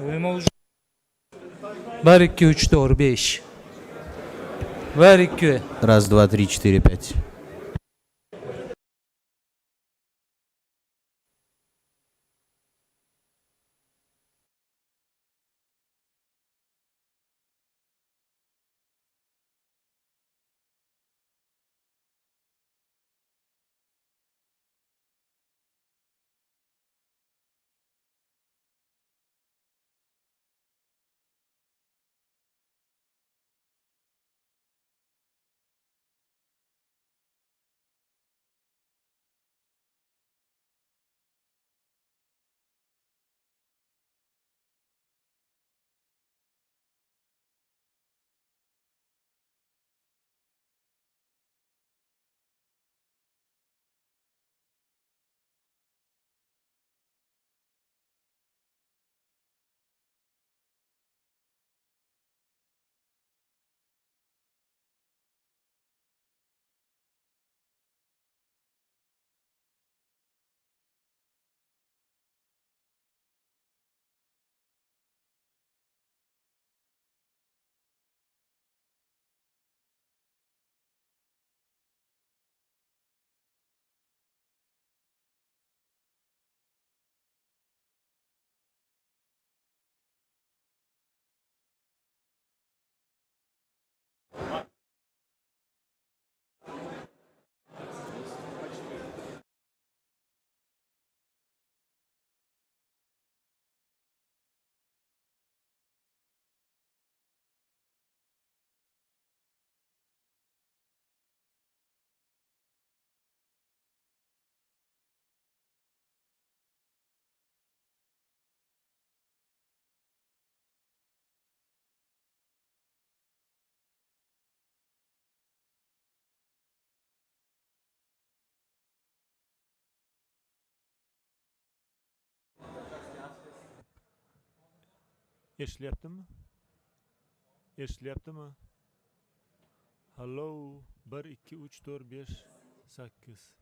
Nima уже? 1, 2, 3, 4, 5. 1, 2. Раз, два, три, четыре, пять. Eshitilyaptimi? Eshitilyaptimi? Hello, 1 2 3 4 5 8.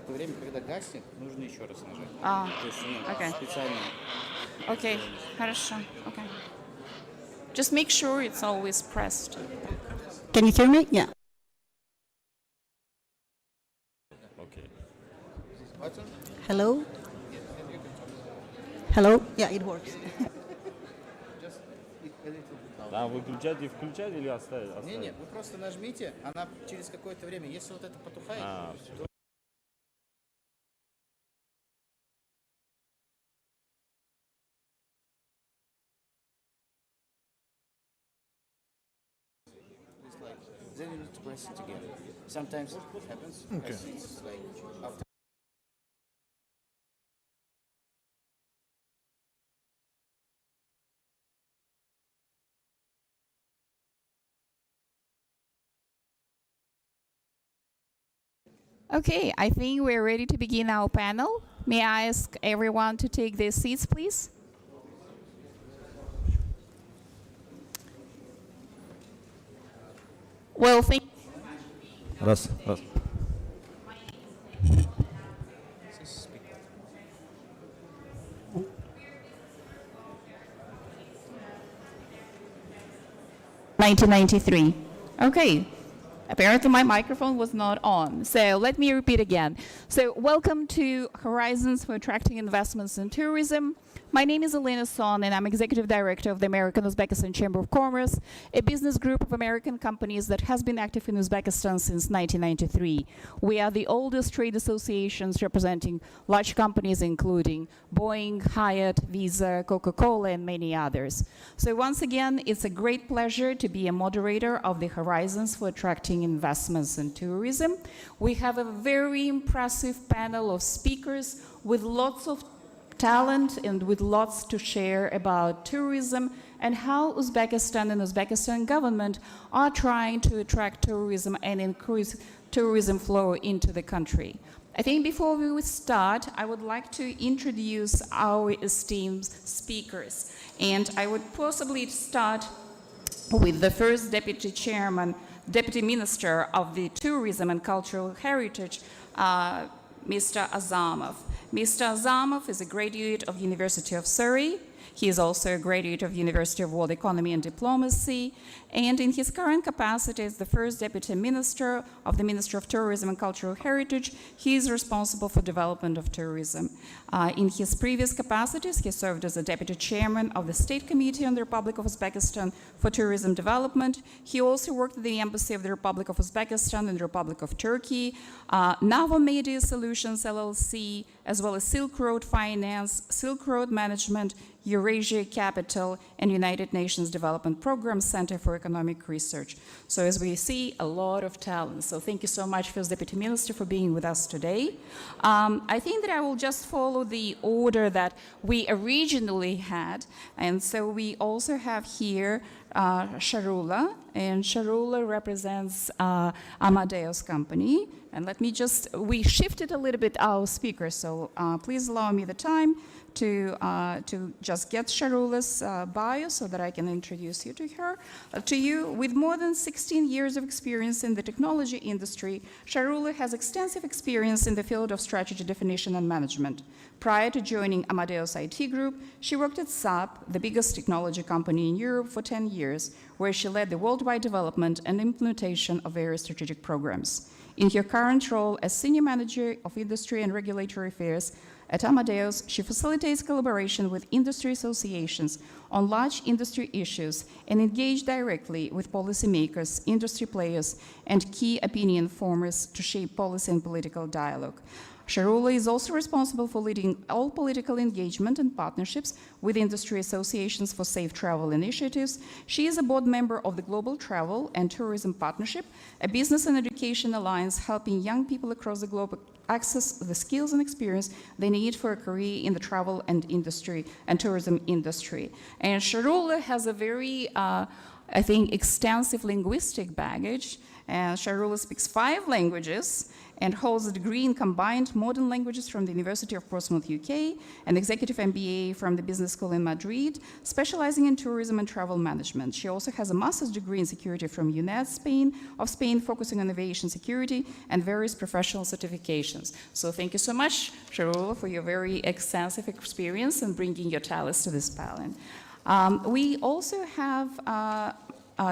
Это время, когда гаснет, нужно еще раз нажать. То есть, okay. специально. Okay, хорошо. Okay. Just make sure it's always pressed. Can you hear me? Yeah. Okay. Button? Hello? Hello? Yeah, it works. Just a little bit louder. Да, выключать и включать или оставить? Не, вы просто нажмите, она через какое-то время, если вот это потухает, Всё. it's like, then you need to press it again. Sometimes it happens. Okay. It's like after. Okay, I think we're ready to begin our panel. May I ask everyone to take their seats, please? Well, thank Раз. 1993. Okay. Apparently my microphone was not on, so let me repeat again. So welcome to Horizons for Attracting Investments in Tourism. My name is Elena Son, and I'm Executive Director of the American Uzbekistan Chamber of Commerce, a business group of American companies that has been active in Uzbekistan since 1993. We are the oldest trade associations representing large companies including Boeing, Hyatt, Visa, Coca-Cola, and many others. So once again, it's a great pleasure to be a moderator of the Horizons for Attracting Investments in Tourism. We have a very impressive panel of speakers with lots of talent and with lots to share about tourism and how Uzbekistan and Uzbekistan government are trying to attract tourism and increase tourism flow into the country. I think before we would start, I would like to introduce our esteemed speakers. And I would possibly start with the first Deputy Minister of the Tourism and Cultural Heritage, Mr. Azamov. Mr. Azamov is a graduate of University of Surrey. He is also a graduate of University of World Economy and Diplomacy, and in his current capacity as the first Deputy Minister of the Ministry of Tourism and Cultural Heritage, he is responsible for development of tourism. In his previous capacities, he served as a Deputy Chairman of the State Committee on the Republic of Uzbekistan for Tourism Development. He also worked at the Embassy of the Republic of Uzbekistan and the Republic of Turkey, Navo Media Solutions LLC, as well as Silk Road Finance, Silk Road Management, Eurasia Capital, and United Nations Development Program Center for Economic Research. So as we see, a lot of talent. So thank you so much, First Deputy Minister, for being with us today. I think that I will just follow the order that we originally had. And so we also have here Sharula, and Sharula represents Amadeus Company. And let me we shifted a little bit our speakers, so please allow me the time to just get Sharula's bio so that I can introduce you to her. To you, with more than 16 years of experience in the technology industry, Sharula has extensive experience in the field of strategy definition and management. Prior to joining Amadeus IT Group, she worked at SAP, the biggest technology company in Europe, for 10 years, where she led the worldwide development and implementation of various strategic programs. In her current role as Senior Manager of Industry and Regulatory Affairs at Amadeus, she facilitates collaboration with industry associations on large industry issues and engages directly with policymakers, industry players, and key opinion formers to shape policy and political dialogue. Sharula is also responsible for leading all political engagement and partnerships with industry associations for safe travel initiatives. She is a board member of the Global Travel and Tourism Partnership, a business and education alliance helping young people across the globe access the skills and experience they need for a career in the travel and industry and tourism industry. And Sharula has a very, I think, extensive linguistic baggage. And Sharula speaks 5 languages, and holds a degree in combined modern languages from the University of Portsmouth, UK, an executive MBA from the Business School in Madrid, specializing in tourism and travel management. She also has a master's degree in security from UNED Spain, focusing on aviation security and various professional certifications. So thank you so much, Sharola, for your very extensive experience in bringing your talents to this panel. We also have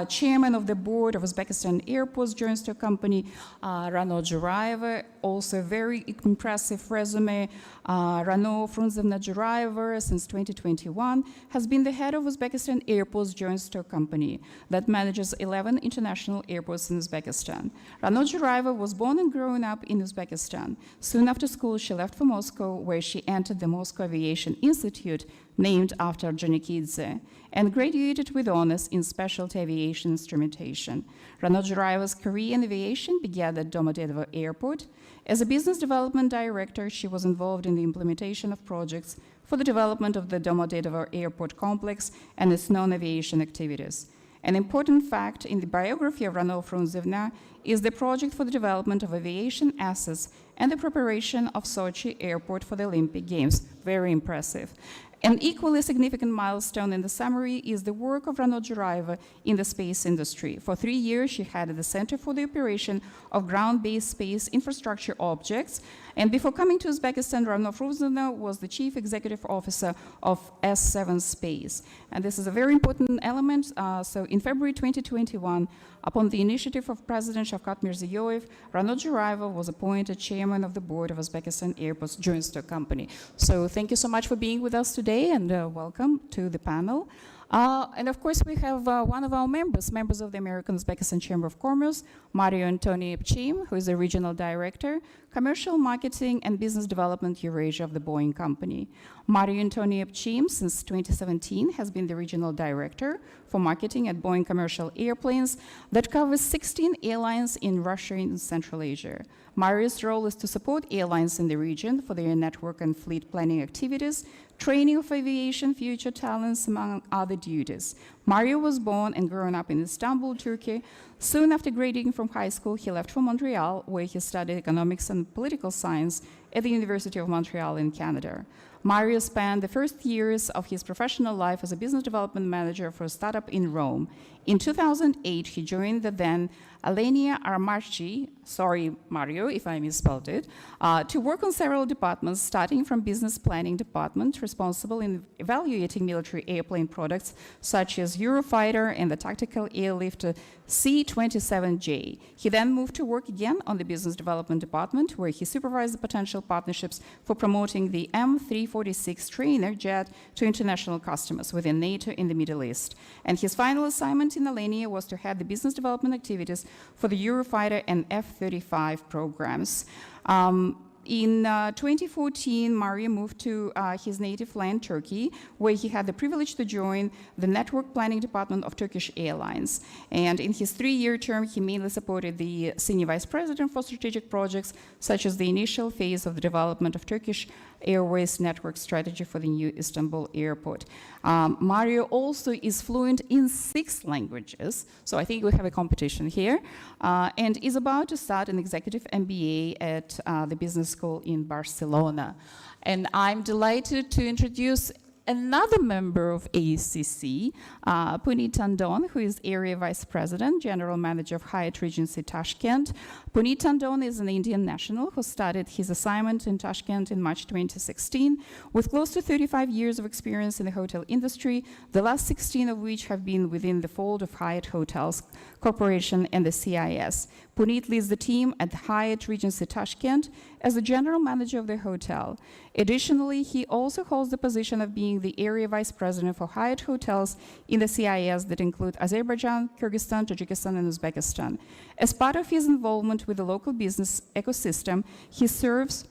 Chairman of the Board of Uzbekistan Airports joins the company, Rano Juraeva, also very impressive resume. Rano Frunzevna Juraeva, since 2021, has been the head of Uzbekistan Airports joint stock company that manages 11 international airports in Uzbekistan. Rano Juraeva was born and grown up in Uzbekistan. Soon after school, she left for Moscow, where she entered the Moscow Aviation Institute, named after Janikidze, and graduated with honors in specialty aviation instrumentation. Rano Juraeva's career in aviation began at Domodedovo Airport. As a business development director, she was involved in the implementation of projects for the development of the Domodedovo Airport complex and its non-aviation activities. An important fact in the biography of Rano Frunzevna is the project for the development of aviation assets and the preparation of Sochi Airport for the Olympic Games. Very impressive. An equally significant milestone in the summary is the work of Rano Juraeva in the space industry. For 3 years, she headed the Center for the Operation of Ground-Based Space Infrastructure Objects. And before coming to Uzbekistan, Rano Frunzevna was the Chief Executive Officer of S7 Space. And this is a very important element. So in February 2021, upon the initiative of President Shavkat Mirziyoyev, Rano Juraeva was appointed Chairman of the Board of Uzbekistan Airports Joint Stock Company. So thank you so much for being with us today, and welcome to the panel. And of course, we have one of our members of the American Uzbekistan Chamber of Commerce, Mario Antony Epchim, who is the Regional Director, Commercial Marketing and Business Development Eurasia of the Boeing Company. Mario Antony Epchim, since 2017, has been the Regional Director for Marketing at Boeing Commercial Airplanes that covers 16 airlines in Russia and Central Asia. Mario's role is to support airlines in the region for their network and fleet planning activities, training of aviation future talents, among other duties. Mario was born and grown up in Istanbul, Turkey. Soon after graduating from high school, he left for Montreal, where he studied economics and political science at the University of Montreal in Canada. Mario spent the first years of his professional life as a business development manager for a startup in Rome. In 2008, he joined the then Alenia Armarchi, sorry Mario if I misspelled it, to work on several departments, starting from business planning department responsible in evaluating military airplane products such as Eurofighter and the tactical airlift C-27J. He then moved to work again on the business development department, where he supervised the potential partnerships for promoting the M346 trainer jet to international customers within NATO in the Middle East. And his final assignment in Alenia was to head the business development activities for the Eurofighter and F-35 programs. In 2014, Mario moved to his native land, Turkey, where he had the privilege to join the network planning department of Turkish Airlines. And in his 3-year term, he mainly supported the senior vice president for strategic projects, such as the initial phase of the development of Turkish Airways network strategy for the new Istanbul airport. Mario also is fluent in 6 languages, so I think we have a competition here, and is about to start an executive MBA at the business school in Barcelona. And I'm delighted to introduce another member of ACC, Puneet Tandon, who is Area Vice President, General Manager of Hyatt Regency Tashkent. Puneet Tandon is an Indian national who started his assignment in Tashkent in March 2016, with close to 35 years of experience in the hotel industry, the last 16 of which have been within the fold of Hyatt Hotels Corporation and the CIS. Puneet leads the team at Hyatt Regency Tashkent as the general manager of the hotel. Additionally, he also holds the position of being the area vice president for Hyatt Hotels in the CIS that include Azerbaijan, Kyrgyzstan, Tajikistan, and Uzbekistan. As part of his involvement with the local business ecosystem, he serves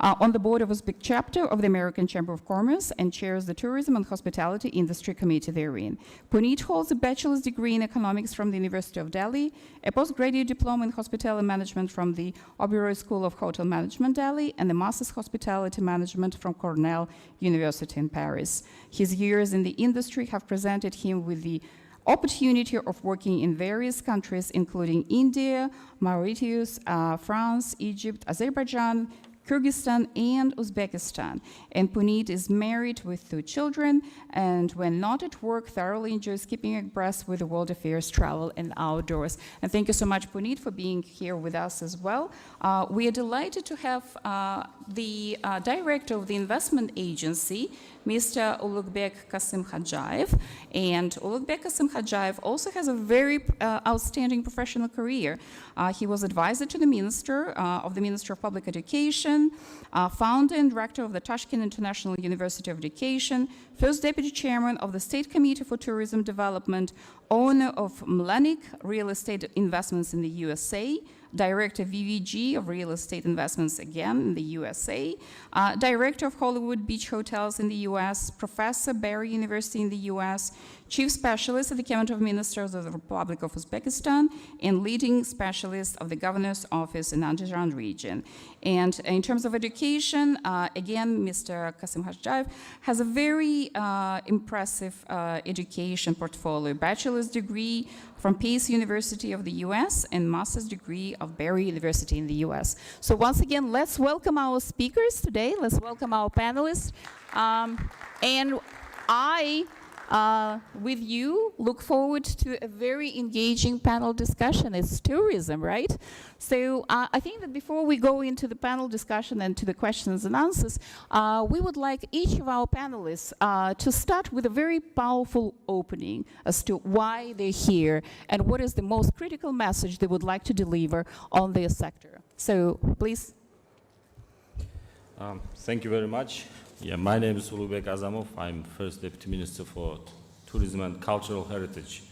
on the board of Uzbek chapter of the American Chamber of Commerce and chairs the Tourism and Hospitality Industry Committee therein. Puneet holds a bachelor's degree in economics from the University of Delhi, a postgraduate diploma in hospitality management from the Oberoi School of Hotel Management, Delhi, and a master's hospitality management from Cornell University in Paris. His years in the industry have presented him with the opportunity of working in various countries, including India, Mauritius, France, Egypt, Azerbaijan, Kyrgyzstan, and Uzbekistan. And Puneet is married with 2 children, and when not at work, thoroughly enjoys keeping abreast with the world affairs, travel, and outdoors. And thank you so much, Puneet, for being here with us as well. We are delighted to have the director of the investment agency, Mr. Ulugbek Kasim Hadjaev. And Ulugbek Kasim Hadjaev also has a very outstanding professional career. He was advisor to the Minister of Public Education, founder and director of the Tashkent International University of Education, first deputy chairman of the State Committee for Tourism Development, owner of Mlanik Real Estate Investments in the USA, Director VVG of Real Estate Investments again in the USA, Director of Hollywood Beach Hotels in the US, Professor Barry University in the US, Chief Specialist at the Cabinet of Ministers of the Republic of Uzbekistan, and leading specialist of the Governor's Office in Andijan region. And in terms of education, again, Mr. Kasim Hadjaev has a very impressive education portfolio, bachelor's degree from Pace University of the US and master's degree of Barry University in the US. So once again, let's welcome our speakers today. Let's welcome our panelists. And I, with you, look forward to a very engaging panel discussion. It's tourism, right? So I think that before we go into the panel discussion and to the questions and answers, we would like each of our panelists to start with a very powerful opening as to why they're here and what is the most critical message they would like to deliver on their sector. So please. Thank you very much. Yeah, my name is Ulugbek Azamov. I'm First Deputy Minister for Tourism and Cultural Heritage.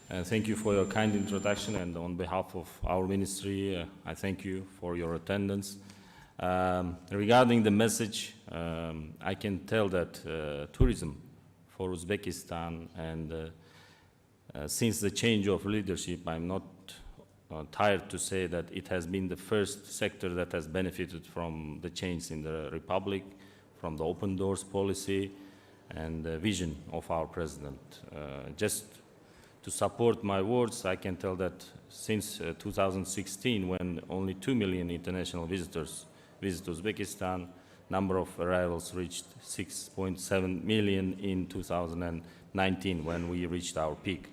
Thank you for your kind introduction, and on behalf of our ministry, I thank you for your attendance. Regarding the message, I can tell that tourism for Uzbekistan, and since the change of leadership, I'm not tired to say that it has been the first sector that has benefited from the change in the Republic, from the open doors policy and the vision of our president. Just to support my words, I can tell that since 2016, when only 2 million international visitors visit Uzbekistan, number of arrivals reached 6.7 million in 2019, when we reached our peak.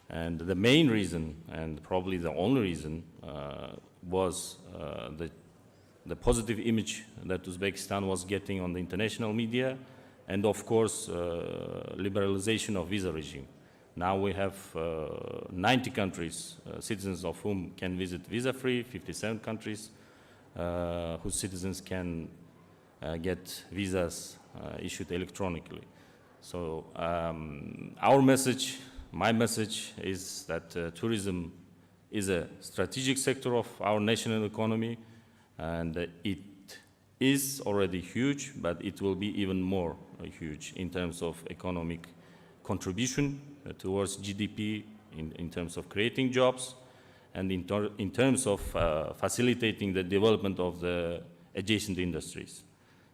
And the main reason, and probably the only reason, was the positive image that Uzbekistan was getting on the international media, and of course, liberalization of visa regime. Now we have 90 countries, citizens of whom can visit visa-free, 57 countries whose citizens can get visas issued electronically. So our message, my message is that tourism is a strategic sector of our national economy, and it is already huge, but it will be even more huge in terms of economic contribution towards GDP, in terms of creating jobs, and in terms of facilitating the development of the adjacent industries.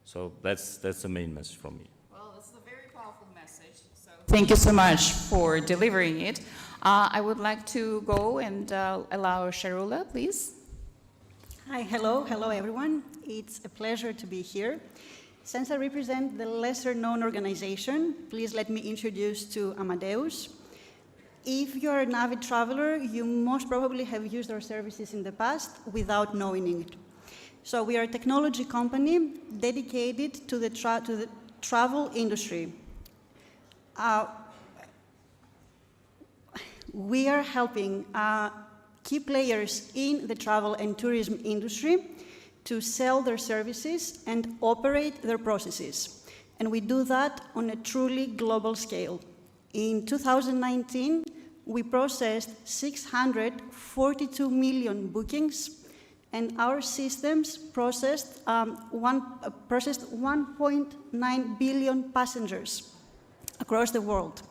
So that's the main message from me. Well, it's a very powerful message. So thank you so much for delivering it. I would like to go and allow Sharula, please. Hi, hello everyone. It's a pleasure to be here. Since I represent the lesser-known organization, please let me introduce to Amadeus. If you're an avid traveler, you most probably have used our services in the past without knowing it. So we are a technology company dedicated to the travel industry. We are helping key players in the travel and tourism industry to sell their services and operate their processes. And we do that on a truly global scale. In 2019, we processed 642 million bookings, and our systems processed 1.9 billion passengers across the world.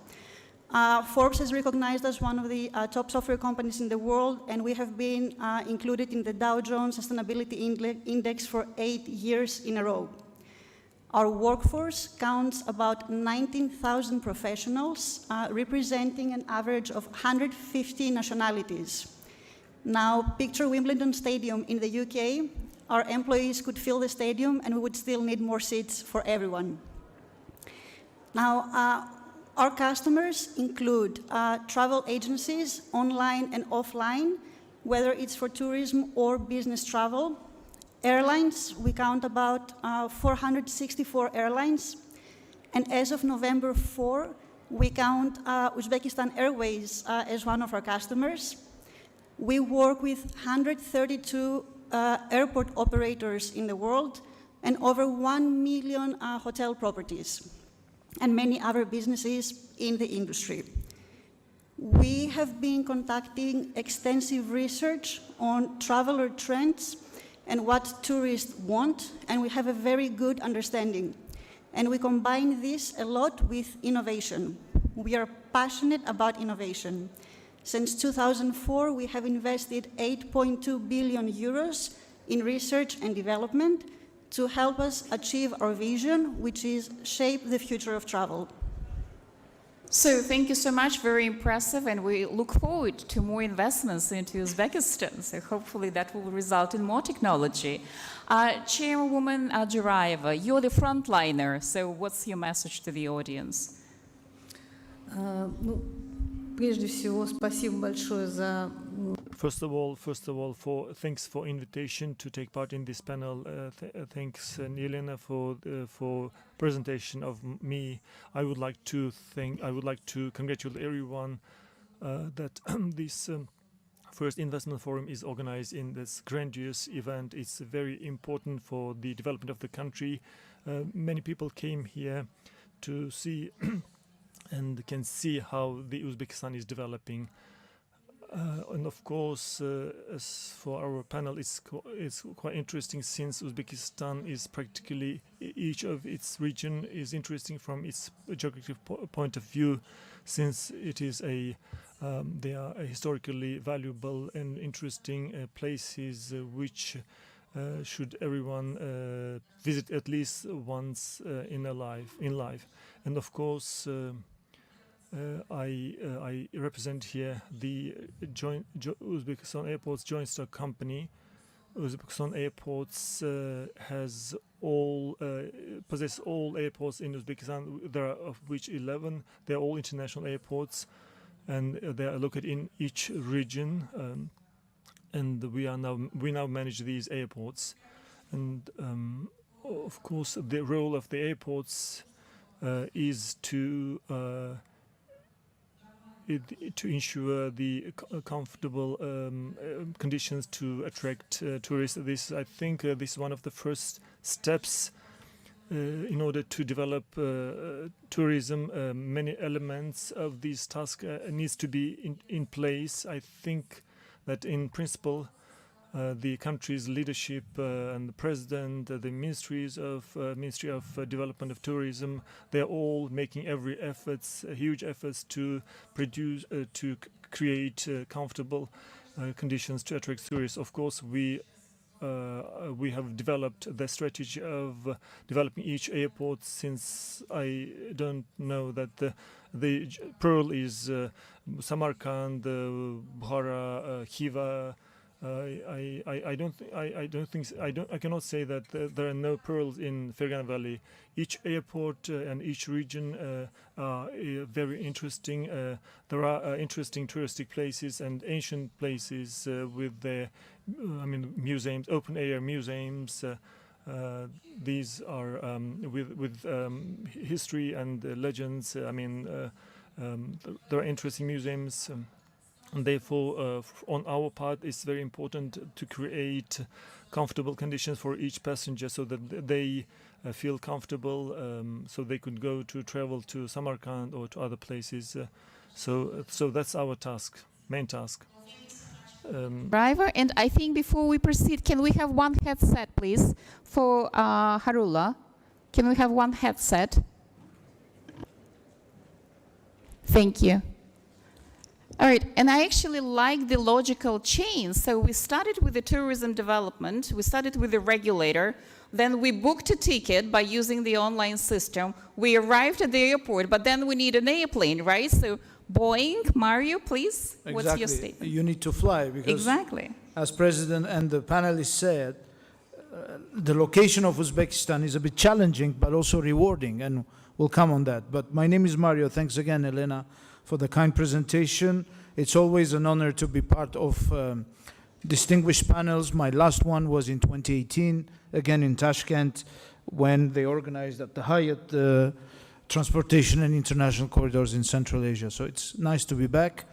Forbes has recognized us one of the top software companies in the world, and we have been included in the Dow Jones Sustainability Index for 8 years in a row. Our workforce counts about 19,000 professionals, representing an average of 150 nationalities. Now, picture Wimbledon Stadium in the UK. Our employees could fill the stadium and we would still need more seats for everyone. Now, our customers include travel agencies, online and offline, whether it's for tourism or business travel. Airlines, we count about 464 airlines. And as of November 4, we count Uzbekistan Airways as one of our customers. We work with 132 airport operators in the world and over 1 million hotel properties and many other businesses in the industry. We have been conducting extensive research on traveler trends and what tourists want, and we have a very good understanding. And we combine this a lot with innovation. We are passionate about innovation. Since 2004, we have invested 8.2 billion euros in research and development to help us achieve our vision, which is shape the future of travel. So thank you so much, very impressive, and we look forward to more investments into Uzbekistan. So hopefully that will result in more technology. Chairwoman Juraeva, you're the frontliner, so what's your message to the audience? Прежде всего, спасибо большое за... First of all, thanks for invitation to take part in this panel. Thanks, Yelena, for presentation of me. I would like to congratulate everyone that this first investment forum is organized in this grandiose event. It's very important for the development of the country. Many people came here to see and can see how the Uzbekistan is developing. And of course, as for our panel, it's quite interesting since Uzbekistan is practically each of its region is interesting from its geographic point of view, since it is they are historically valuable and interesting places which should everyone visit at least once in life. And of course, I represent here the Uzbekistan Airports Joint Stock Company. Uzbekistan Airports possess all airports in Uzbekistan. There are of which 11. They're all international airports, and they are located in each region. And we now manage these airports. And of course, the role of the airports is to ensure the comfortable conditions to attract tourists. I think this is one of the first steps in order to develop tourism. Many elements of this task needs to be in place. I think that in principle, the country's leadership and the president, the Ministry of Development of Tourism, they're all making huge efforts to create comfortable conditions to attract tourists. Of course, we have developed the strategy of developing each airport, since I don't know that the pearl is Samarkand, Bukhara, Khiva. I cannot say that there are no pearls in Fergana Valley. Each airport and each region are very interesting. There are interesting touristic places and ancient places with their, museums, open air museums. These are with history and legends. There are interesting museums. And therefore, on our part, it's very important to create comfortable conditions for each passenger so that they feel comfortable, so they could travel to Samarkand or to other places. So that's our main task. Driver, and I think before we proceed, can we have one headset, please, for Harula? Can we have one headset? Thank you. All right, and I actually like the logical chain. So we started with the tourism development, we started with the regulator, then we booked a ticket by using the online system. We arrived at the airport, but then we need an airplane, right? So Boeing, Mario, please, what's your statement? You need to fly because, Exactly. as President and the panelists said, the location of Uzbekistan is a bit challenging, but also rewarding, and we'll come on that. But my name is Mario. Thanks again, Elena, for the kind presentation. It's always an honor to be part of distinguished panels. My last one was in 2018, again in Tashkent, when they organized at the Hyatt transportation and international corridors in Central Asia. So it's nice to be back.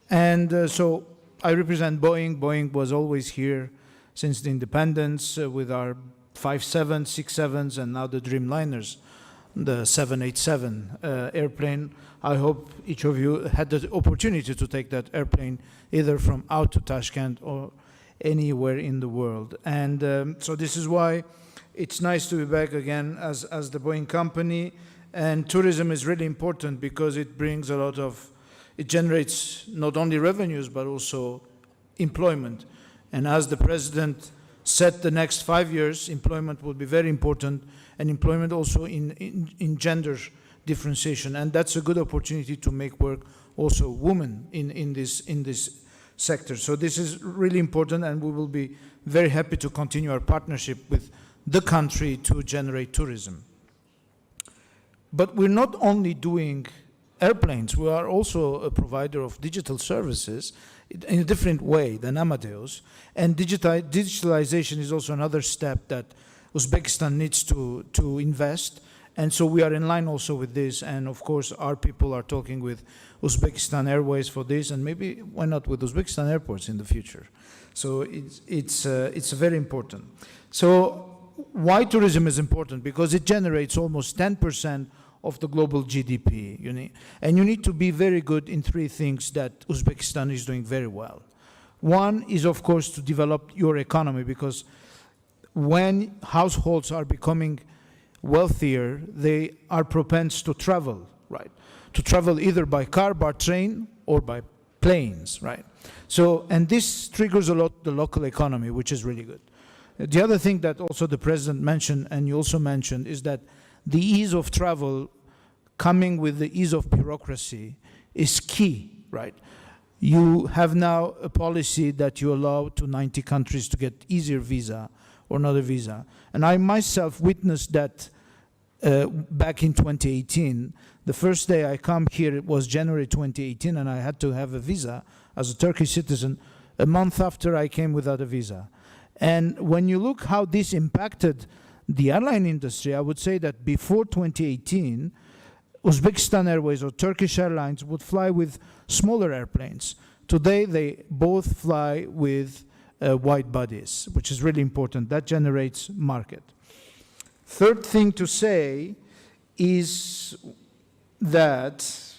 And so I represent Boeing. Boeing was always here since the independence with our 57, 67s, and now the Dreamliners, the 787 airplane. I hope each of you had the opportunity to take that airplane either from out to Tashkent or anywhere in the world. And so this is why it's nice to be back again as the Boeing company. And tourism is really important because it brings a lot of, it generates not only revenues, but also employment. And as the president said, the next 5 years, employment will be very important, and employment also in gender differentiation. And that's a good opportunity to make work also women in this sector. So this is really important, and we will be very happy to continue our partnership with the country to generate tourism. But we're not only doing airplanes, we are also a provider of digital services in a different way than Amadeus. And digitalization is also another step that Uzbekistan needs to invest. And so we are in line also with this. And of course, our people are talking with Uzbekistan Airways for this, and maybe why not with Uzbekistan airports in the future. So it's very important. So why tourism is important? Because it generates almost 10% of the global GDP. And you need to be very good in three things that Uzbekistan is doing very well. One is, of course, to develop your economy, because when households are becoming wealthier, they are propense to travel, right? To travel either by car, by train, or by planes, right? So, and this triggers a lot the local economy, which is really good. The other thing that also the president mentioned, and you also mentioned, is that the ease of travel coming with the ease of bureaucracy is key, right? You have now a policy that you allow to 90 countries to get easier visa or not a visa. And I myself witnessed that back in 2018. The first day I come here, it was January 2018, and I had to have a visa as a Turkish citizen. A month after, I came without a visa. And when you look how this impacted the airline industry, I would say that before 2018, Uzbekistan Airways or Turkish Airlines would fly with smaller airplanes. Today, they both fly with wide bodies, which is really important. That generates market. Third thing to say is that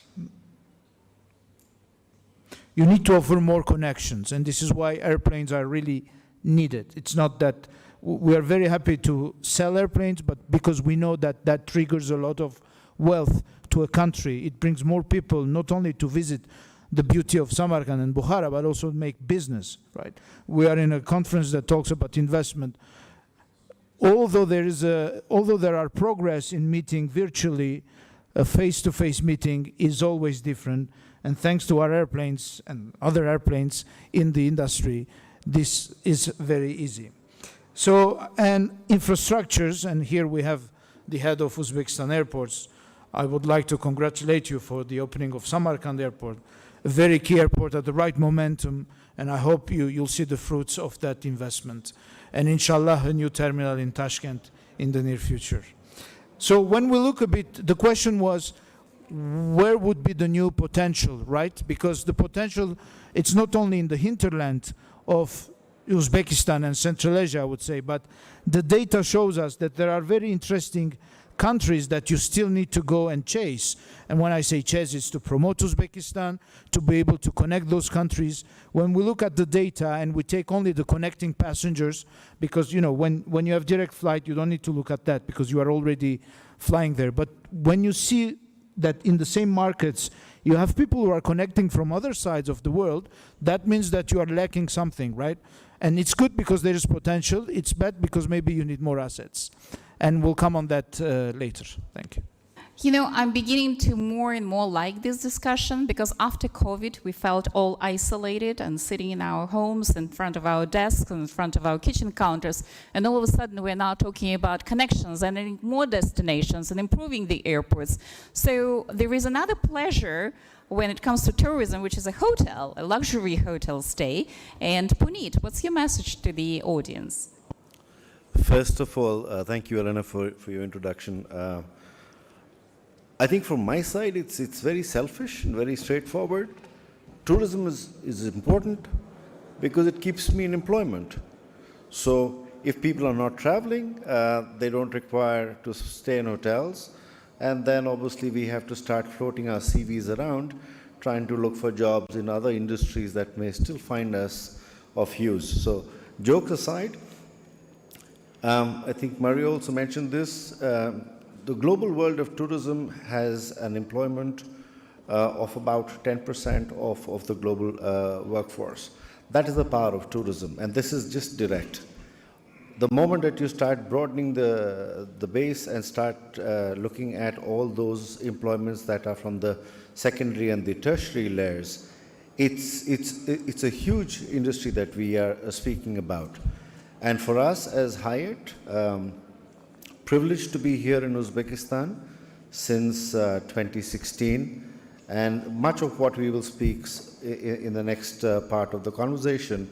you need to offer more connections, and this is why airplanes are really needed. It's not that we are very happy to sell airplanes, but because we know that that triggers a lot of wealth to a country. It brings more people not only to visit the beauty of Samarkand and Bukhara, but also make business, right? We are in a conference that talks about investment. Although there are progress in meeting virtually, a face-to-face meeting is always different. And thanks to our airplanes and other airplanes in the industry, this is very easy. So, and infrastructures, and here we have the head of Uzbekistan Airports. I would like to congratulate you for the opening of Samarkand Airport, a very key airport at the right momentum, and I hope you'll see the fruits of that investment. And inshallah, a new terminal in Tashkent in the near future. So when we look a bit, the question was, where would be the new potential, right? Because the potential, it's not only in the hinterland of Uzbekistan and Central Asia, I would say, but the data shows us that there are very interesting countries that you still need to go and chase. And when I say chase, it's to promote Uzbekistan, to be able to connect those countries. When we look at the data and we take only the connecting passengers, because when you have direct flight, you don't need to look at that because you are already flying there. But when you see that in the same markets, you have people who are connecting from other sides of the world, that means that you are lacking something, right? And it's good because there is potential. It's bad because maybe you need more assets. And we'll come on that later. Thank you. You know, I'm beginning to more and more like this discussion because after COVID, we felt all isolated and sitting in our homes, in front of our desks, in front of our kitchen counters. And all of a sudden, we're now talking about connections and adding more destinations and improving the airports. So there is another pleasure when it comes to tourism, which is a hotel, a luxury hotel stay. And Puneet, what's your message to the audience? First of all, thank you, Elena, for your introduction. I think from my side, it's very selfish and very straightforward. Tourism is important because it keeps me in employment. So if people are not traveling, they don't require to stay in hotels. And then obviously we have to start floating our CVs around, trying to look for jobs in other industries that may still find us of use. So jokes aside, I think Mario also mentioned this, the global world of tourism has an employment of about 10% of the global workforce. That is the power of tourism, and this is just direct. The moment that you start broadening the base and start looking at all those employments that are from the secondary and the tertiary layers, it's a huge industry that we are speaking about. And for us as Hyatt, privileged to be here in Uzbekistan since 2016, and much of what we will speak in the next part of the conversation,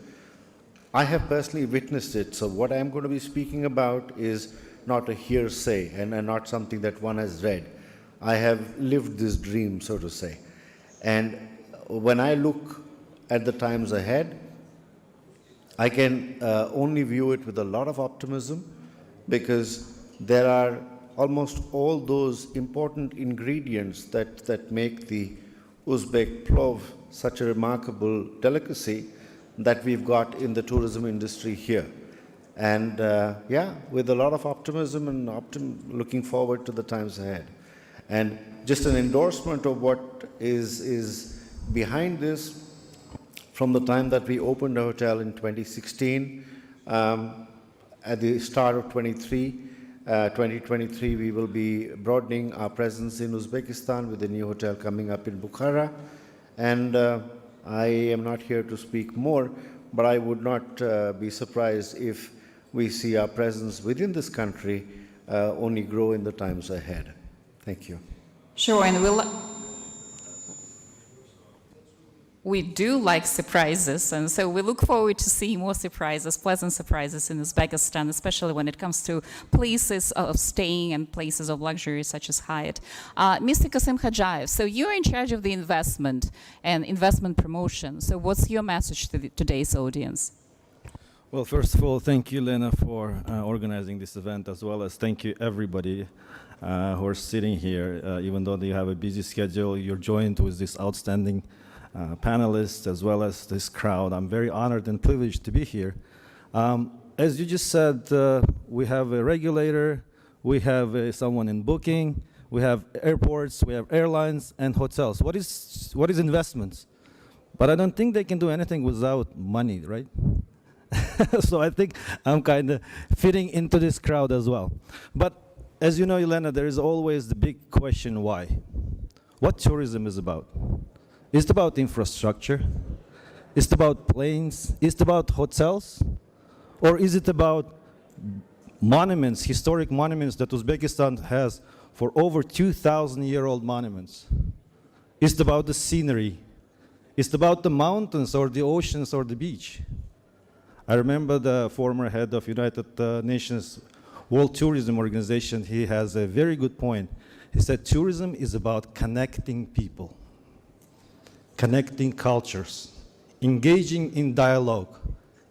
I have personally witnessed it. So what I'm going to be speaking about is not a hearsay and not something that one has read. I have lived this dream, so to say. And when I look at the times ahead, I can only view it with a lot of optimism because there are almost all those important ingredients that make the Uzbek plov such a remarkable delicacy that we've got in the tourism industry here. And yeah, with a lot of optimism and looking forward to the times ahead. And just an endorsement of what is behind this, from the time that we opened the hotel in 2016, at the start of 2023, we will be broadening our presence in Uzbekistan with a new hotel coming up in Bukhara. And I am not here to speak more, but I would not be surprised if we see our presence within this country only grow in the times ahead. Thank you. Sure, and we do like surprises, and so we look forward to seeing more surprises, pleasant surprises in Uzbekistan, especially when it comes to places of staying and places of luxury such as Hyatt. Mr. Kasim Khajayev, so you're in charge of the investment and investment promotion. So what's your message to today's audience? Well, first of all, thank you, Lena, for organizing this event, as well as thank you everybody who are sitting here. Even though you have a busy schedule, you're joined with this outstanding panelists as well as this crowd. I'm very honored and privileged to be here. As you just said, we have a regulator, we have someone in booking, we have airports, we have airlines and hotels. What is investments? But I don't think they can do anything without money, right? So I think I'm kind of fitting into this crowd as well. But as you know, Elena, there is always the big question, why? What tourism is about? Is it about infrastructure? Is it about planes? Is it about hotels? Or is it about monuments, historic monuments that Uzbekistan has for over 2,000-year-old monuments? Is it about the scenery? Is it about the mountains or the oceans or the beach? I remember the former head of United Nations World Tourism Organization, he has a very good point. He said tourism is about connecting people, connecting cultures, engaging in dialogue,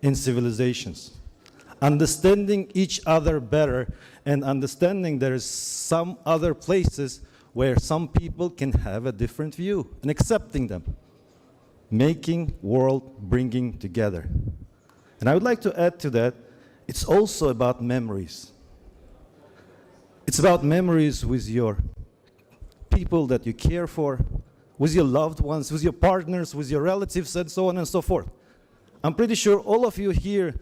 in civilizations, understanding each other better, and understanding there is some other places where some people can have a different view, and accepting them, making world bringing together. And I would like to add to that, it's also about memories. It's about memories with your people that you care for, with your loved ones, with your partners, with your relatives, and so on and so forth. I'm pretty sure all of you here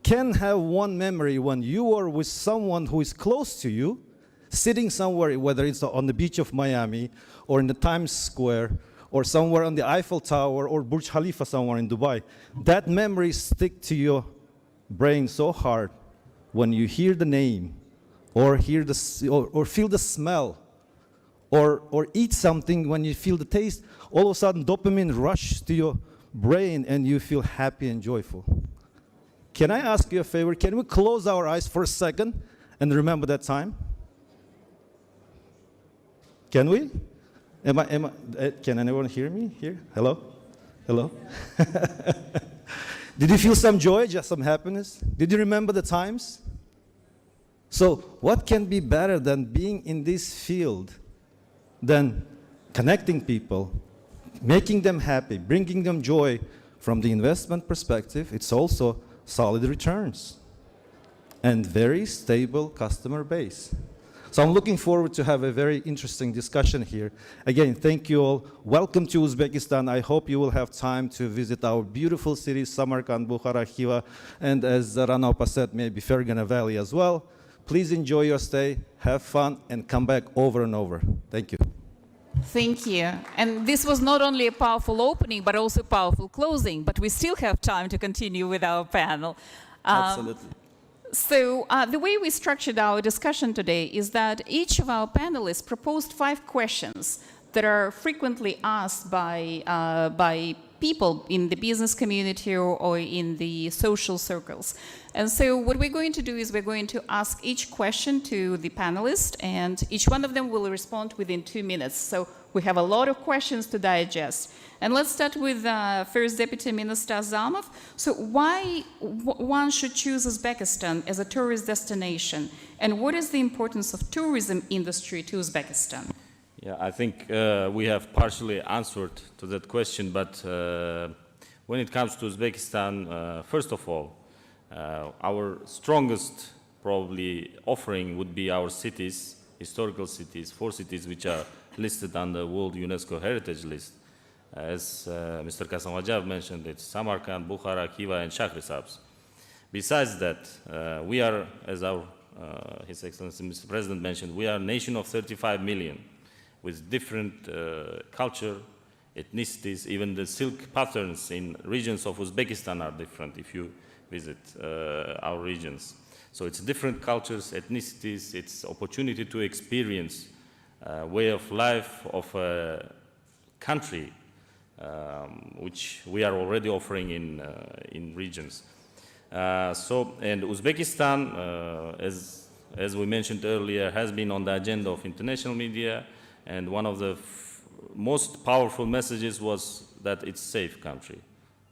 can have one memory when you are with someone who is close to you, sitting somewhere, whether it's on the beach of Miami, or in the Times Square, or somewhere on the Eiffel Tower, or Burj Khalifa somewhere in Dubai. That memory sticks to your brain so hard when you hear the name, or hear or feel the smell, or eat something. When you feel the taste, all of a sudden dopamine rushes to your brain and you feel happy and joyful. Can I ask you a favor? Can we close our eyes for a second and remember that time? Can we? Can anyone hear me here? Hello? Hello? Did you feel some joy, just some happiness? Did you remember the times? So what can be better than being in this field, than connecting people, making them happy, bringing them joy? From the investment perspective, it's also solid returns and very stable customer base. So I'm looking forward to have a very interesting discussion here. Again, thank you all. Welcome to Uzbekistan. I hope you will have time to visit our beautiful cities, Samarkand, Bukhara, Khiva, and as Rana Opa said, maybe Fergana Valley as well. Please enjoy your stay, have fun, and come back over and over. Thank you. Thank you. And this was not only a powerful opening, but also a powerful closing. But we still have time to continue with our panel. Absolutely. So the way we structured our discussion today is that each of our panelists proposed 5 questions that are frequently asked by people in the business community or in the social circles. And so what we're going to do is we're going to ask each question to the panelists, and each one of them will respond within 2 minutes. So we have a lot of questions to digest. And let's start with First Deputy Minister Azamov. So why one should choose Uzbekistan as a tourist destination, and what is the importance of tourism industry to Uzbekistan? Yeah, I think we have partially answered to that question, but when it comes to Uzbekistan, first of all, our strongest probably offering would be our cities, historical cities, 4 cities which are listed on the World UNESCO Heritage List. As Mr. Kasamwajav mentioned, it's Samarkand, Bukhara, Khiva, and Shahrisabz. Besides that, we are, as our His Excellency Mr. President mentioned, we are a nation of 35 million with different culture, ethnicities. Even the silk patterns in regions of Uzbekistan are different if you visit our regions. So it's different cultures, ethnicities, it's opportunity to experience way of life of a country which we are already offering in regions. And Uzbekistan, as we mentioned earlier, has been on the agenda of international media, and one of the most powerful messages was that it's a safe country.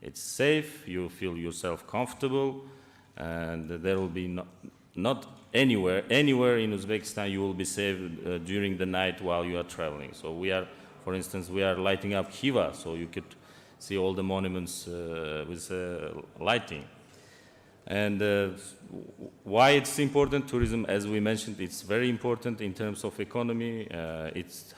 It's safe, you feel yourself comfortable, and there will be not anywhere in Uzbekistan you will be safe during the night while you are traveling. So we are, for instance, we are lighting up Khiva, so you could see all the monuments with lighting. And why it's important, tourism, as we mentioned, it's very important in terms of economy.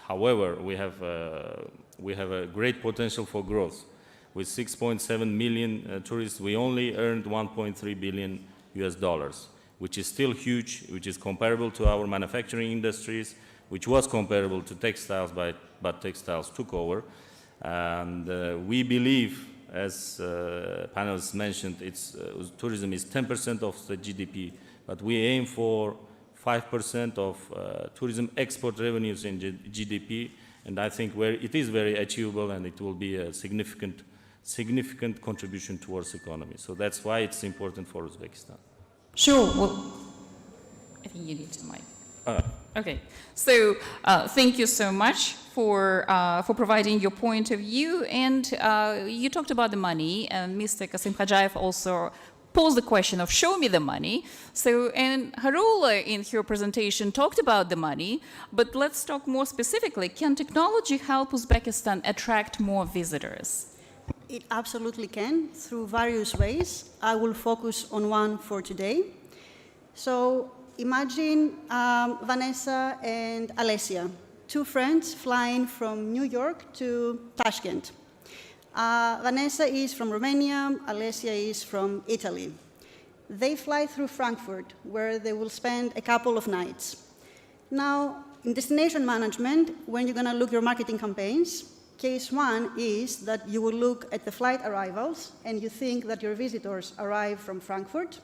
However, we have a great potential for growth. With 6.7 million tourists, we only earned $1.3 billion US, which is still huge, which is comparable to our manufacturing industries, which was comparable to textiles, but textiles took over. And we believe, as panelists mentioned, tourism is 10% of the GDP, but we aim for 5% of tourism export revenues in GDP, and I think it is very achievable, and it will be a significant contribution towards economy. So that's why it's important for Uzbekistan. Sure. Well, I think you need to mic. Okay. So thank you so much for providing your point of view. And you talked about the money, and Mr. Kasim Khajayev also posed the question of show me the money. So, and Harula in her presentation talked about the money, but let's talk more specifically. Can technology help Uzbekistan attract more visitors? It absolutely can, through various ways. I will focus on one for today. So imagine Vanessa and Alessia, two friends flying from New York to Tashkent. Vanessa is from Romania, Alessia is from Italy. They fly through Frankfurt, where they will spend a couple of nights. Now, in destination management, when you're going to look your marketing campaigns, case one is that you will look at the flight arrivals and you think that your visitors arrive from Frankfurt.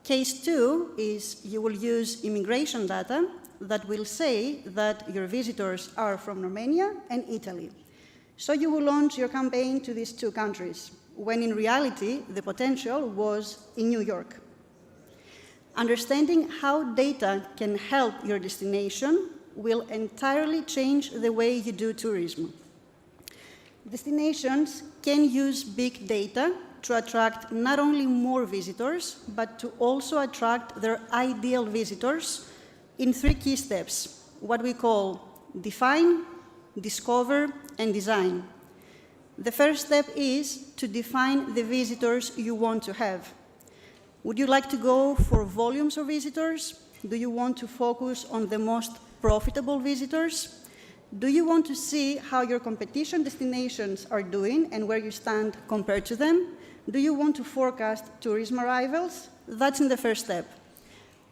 Case two is you will use immigration data that will say that your visitors are from Romania and Italy. So you will launch your campaign to these two countries, when in reality the potential was in New York. Understanding how data can help your destination will entirely change the way you do tourism. Destinations can use big data to attract not only more visitors, but to also attract their ideal visitors in three key steps, what we call define, discover, and design. The first step is to define the visitors you want to have. Would you like to go for volumes of visitors? Do you want to focus on the most profitable visitors? Do you want to see how your competition destinations are doing and where you stand compared to them? Do you want to forecast tourism arrivals? That's in the first step.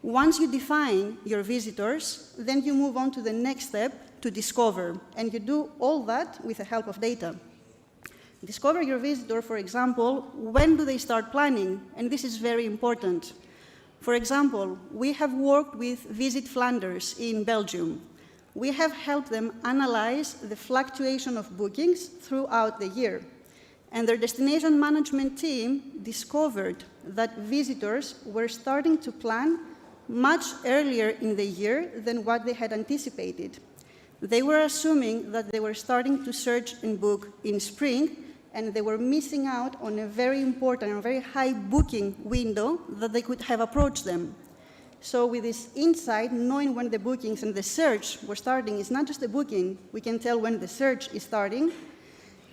Once you define your visitors, then you move on to the next step, to discover, and you do all that with the help of data. Discover your visitor, for example, when do they start planning? And this is very important. For example, we have worked with Visit Flanders in Belgium. We have helped them analyze the fluctuation of bookings throughout the year. And their destination management team discovered that visitors were starting to plan much earlier in the year than what they had anticipated. They were assuming that they were starting to search and book in spring, and they were missing out on a very important and very high booking window that they could have approached them. So with this insight, knowing when the bookings and the search were starting, it's not just the booking, we can tell when the search is starting,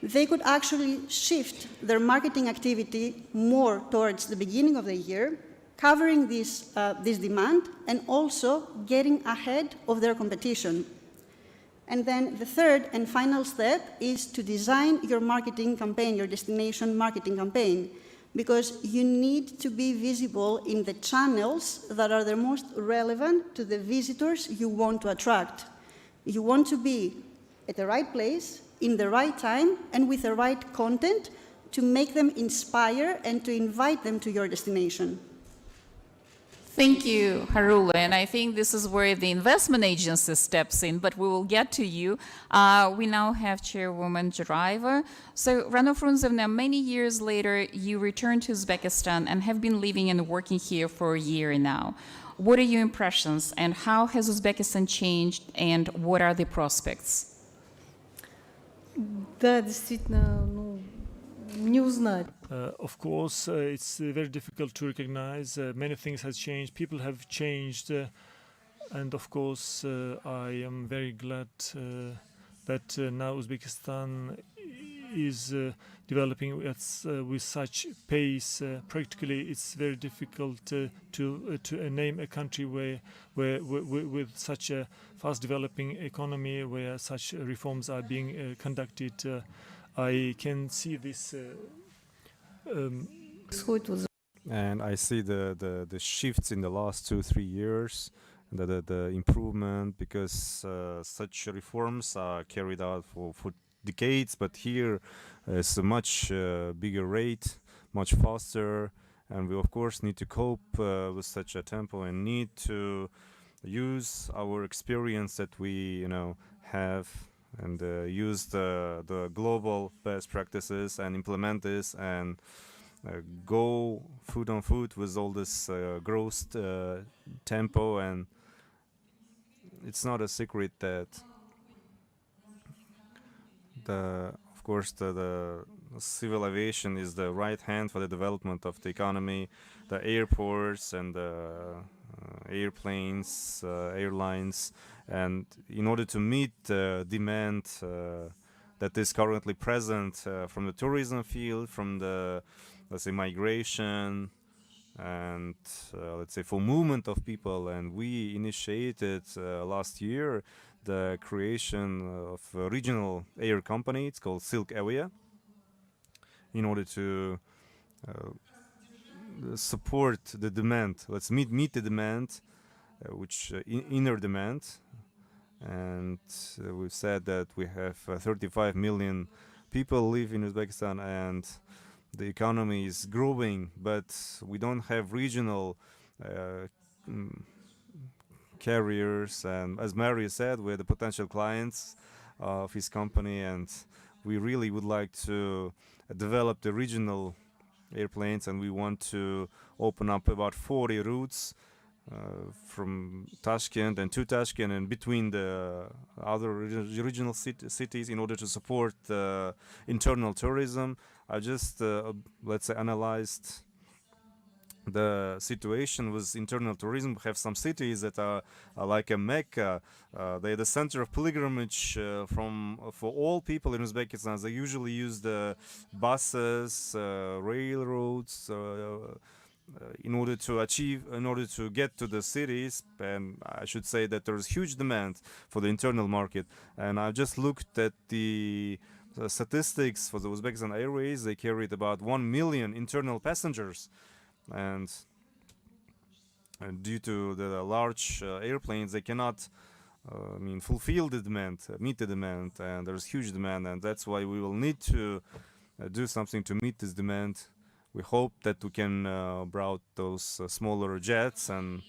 they could actually shift their marketing activity more towards the beginning of the year, covering this demand and also getting ahead of their competition. And then the third and final step is to design your marketing campaign, your destination marketing campaign, because you need to be visible in the channels that are the most relevant to the visitors you want to attract. You want to be at the right place, in the right time, and with the right content to make them inspire and to invite them to your destination. Thank you, Harula. And I think this is where the investment agency steps in, but we will get to you. We now have Chairwoman Driver. So, Rano Frunzevna, many years later, you returned to Uzbekistan and have been living and working here for a year now. What are your impressions, and how has Uzbekistan changed, and what are the prospects? Да, действительно, ну, не узнать. Of course, it's very difficult to recognize. Many things have changed. People have changed. And of course, I am very glad that now Uzbekistan is developing with such pace. Practically, it's very difficult to name a country where with such a fast developing economy, where such reforms are being conducted. I can see this. And I see the shifts in the last 2-3 years, the improvement, because such reforms are carried out for decades, but here it's a much bigger rate, much faster, and we of course need to cope with such a tempo and need to use our experience that we have, and use the global best practices and implement this and go foot on foot with all this growth tempo. And it's not a secret that of course the civil aviation is the right hand for the development of the economy, the airports and the airplanes, airlines, and in order to meet the demand that is currently present from the tourism field, from the, let's say, migration, and let's say for movement of people, and we initiated last year the creation of a regional air company. It's called Silk Area, in order to support the demand. Let's meet the demand, which inner demand. And we've said that we have 35 million people live in Uzbekistan, and the economy is growing, but we don't have regional carriers. And as Mario said, we're the potential clients of his company, and we really would like to develop the regional airplanes, and we want to open up about 40 routes from Tashkent and to Tashkent and between the other regional cities in order to support internal tourism. I just, let's say, analyzed the situation with internal tourism. We have some cities that are like a Mecca. They're the center of pilgrimage for all people in Uzbekistan. They usually use the buses, railroads, in order to get to the cities. And I should say that there's huge demand for the internal market. And I just looked at the statistics for the Uzbekistan Airways. They carried about 1 million internal passengers, and due to the large airplanes, they cannot fulfill the demand, meet the demand, and there's huge demand, and that's why we will need to do something to meet this demand. We hope that we can bring those smaller jets and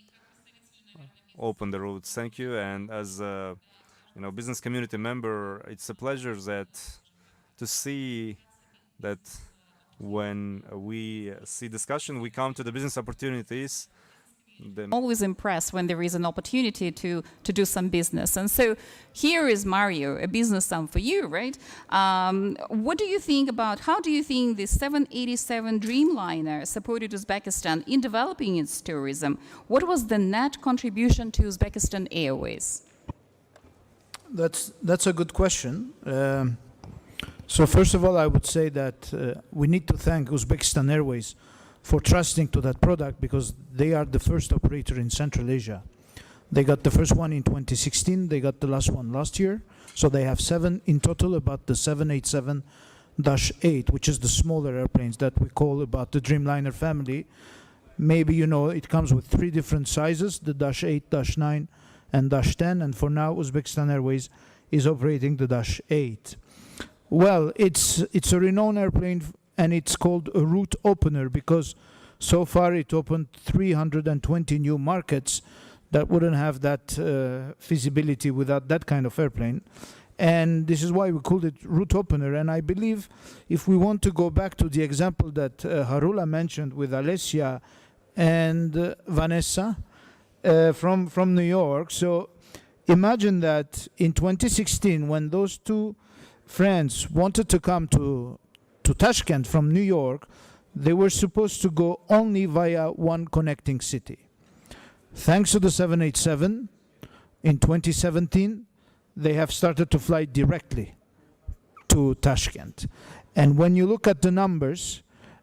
open the roads. Thank you. And as a business community member, it's a pleasure to see that when we see discussion, we come to the business opportunities. Always impressed when there is an opportunity to do some business. And so here is Mario, a business sum for you, right? What do you think about, how do you think the 787 Dreamliner supported Uzbekistan in developing its tourism? What was the net contribution to Uzbekistan Airways? That's a good question. So first of all, I would say that we need to thank Uzbekistan Airways for trusting to that product, because they are the first operator in Central Asia. They got the first one in 2016, they got the last one last year. So they have 7 in total about the 787-8, which is the smaller airplanes that we call about the Dreamliner family. Maybe you know it comes with 3 different sizes, the -8, -9, and -10. And for now, Uzbekistan Airways is operating the -8. Well, it's a renowned airplane, and it's called a route opener because so far it opened 320 new markets that wouldn't have that feasibility without that kind of airplane. And this is why we called it route opener. And I believe if we want to go back to the example that Harula mentioned with Alessia and Vanessa from New York. So imagine that in 2016, when those 2 friends wanted to come to Tashkent from New York, they were supposed to go only via one connecting city. Thanks to the 787, in 2017, they have started to fly directly to Tashkent. And when you look at the numbers,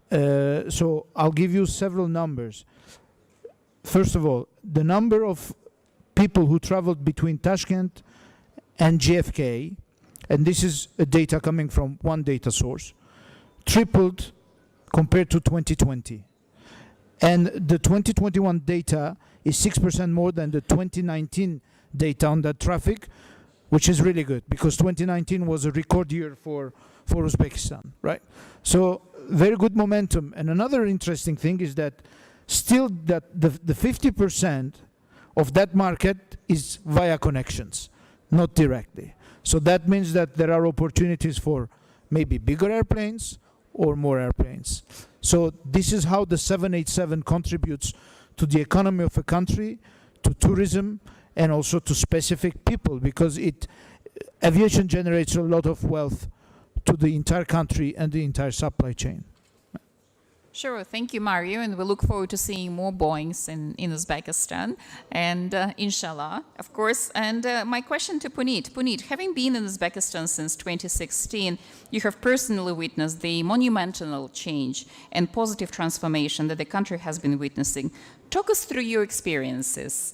so I'll give you several numbers. First of all, the number of people who traveled between Tashkent and JFK, and this is data coming from one data source, tripled compared to 2020. And the 2021 data is 6% more than the 2019 data on that traffic, which is really good because 2019 was a record year for Uzbekistan, right? So very good momentum. And another interesting thing is that still that the 50% of that market is via connections, not directly. So that means that there are opportunities for maybe bigger airplanes or more airplanes. So this is how the 787 contributes to the economy of a country, to tourism, and also to specific people, because aviation generates a lot of wealth to the entire country and the entire supply chain. Sure, thank you, Mario, and we look forward to seeing more Boeings in Uzbekistan, and inshallah, of course. And my question to Puneet. Puneet, having been in Uzbekistan since 2016, you have personally witnessed the monumental change and positive transformation that the country has been witnessing. Talk us through your experiences.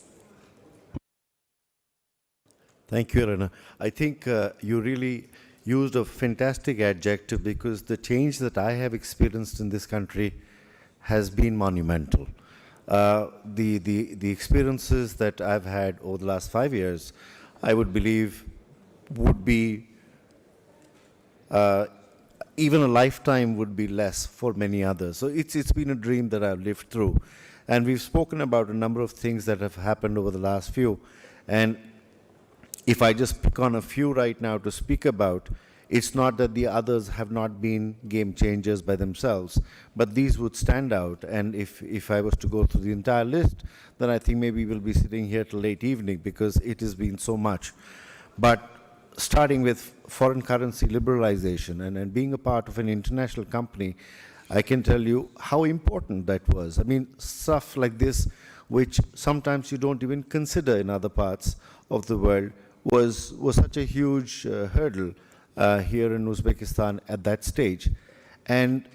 Thank you, Elena. I think you really used a fantastic adjective because the change that I have experienced in this country has been monumental. The experiences that I've had over the last 5 years, I would believe, would be even a lifetime would be less for many others. So it's been a dream that I've lived through. And we've spoken about a number of things that have happened over the last few. And if I just pick on a few right now to speak about, it's not that the others have not been game changers by themselves, but these would stand out. And if I was to go through the entire list, then I think maybe we'll be sitting here till late evening because it has been so much. But starting with foreign currency liberalization and being a part of an international company, I can tell you how important that was. I mean, stuff like this, which sometimes you don't even consider in other parts of the world, was such a huge hurdle here in Uzbekistan at that stage. And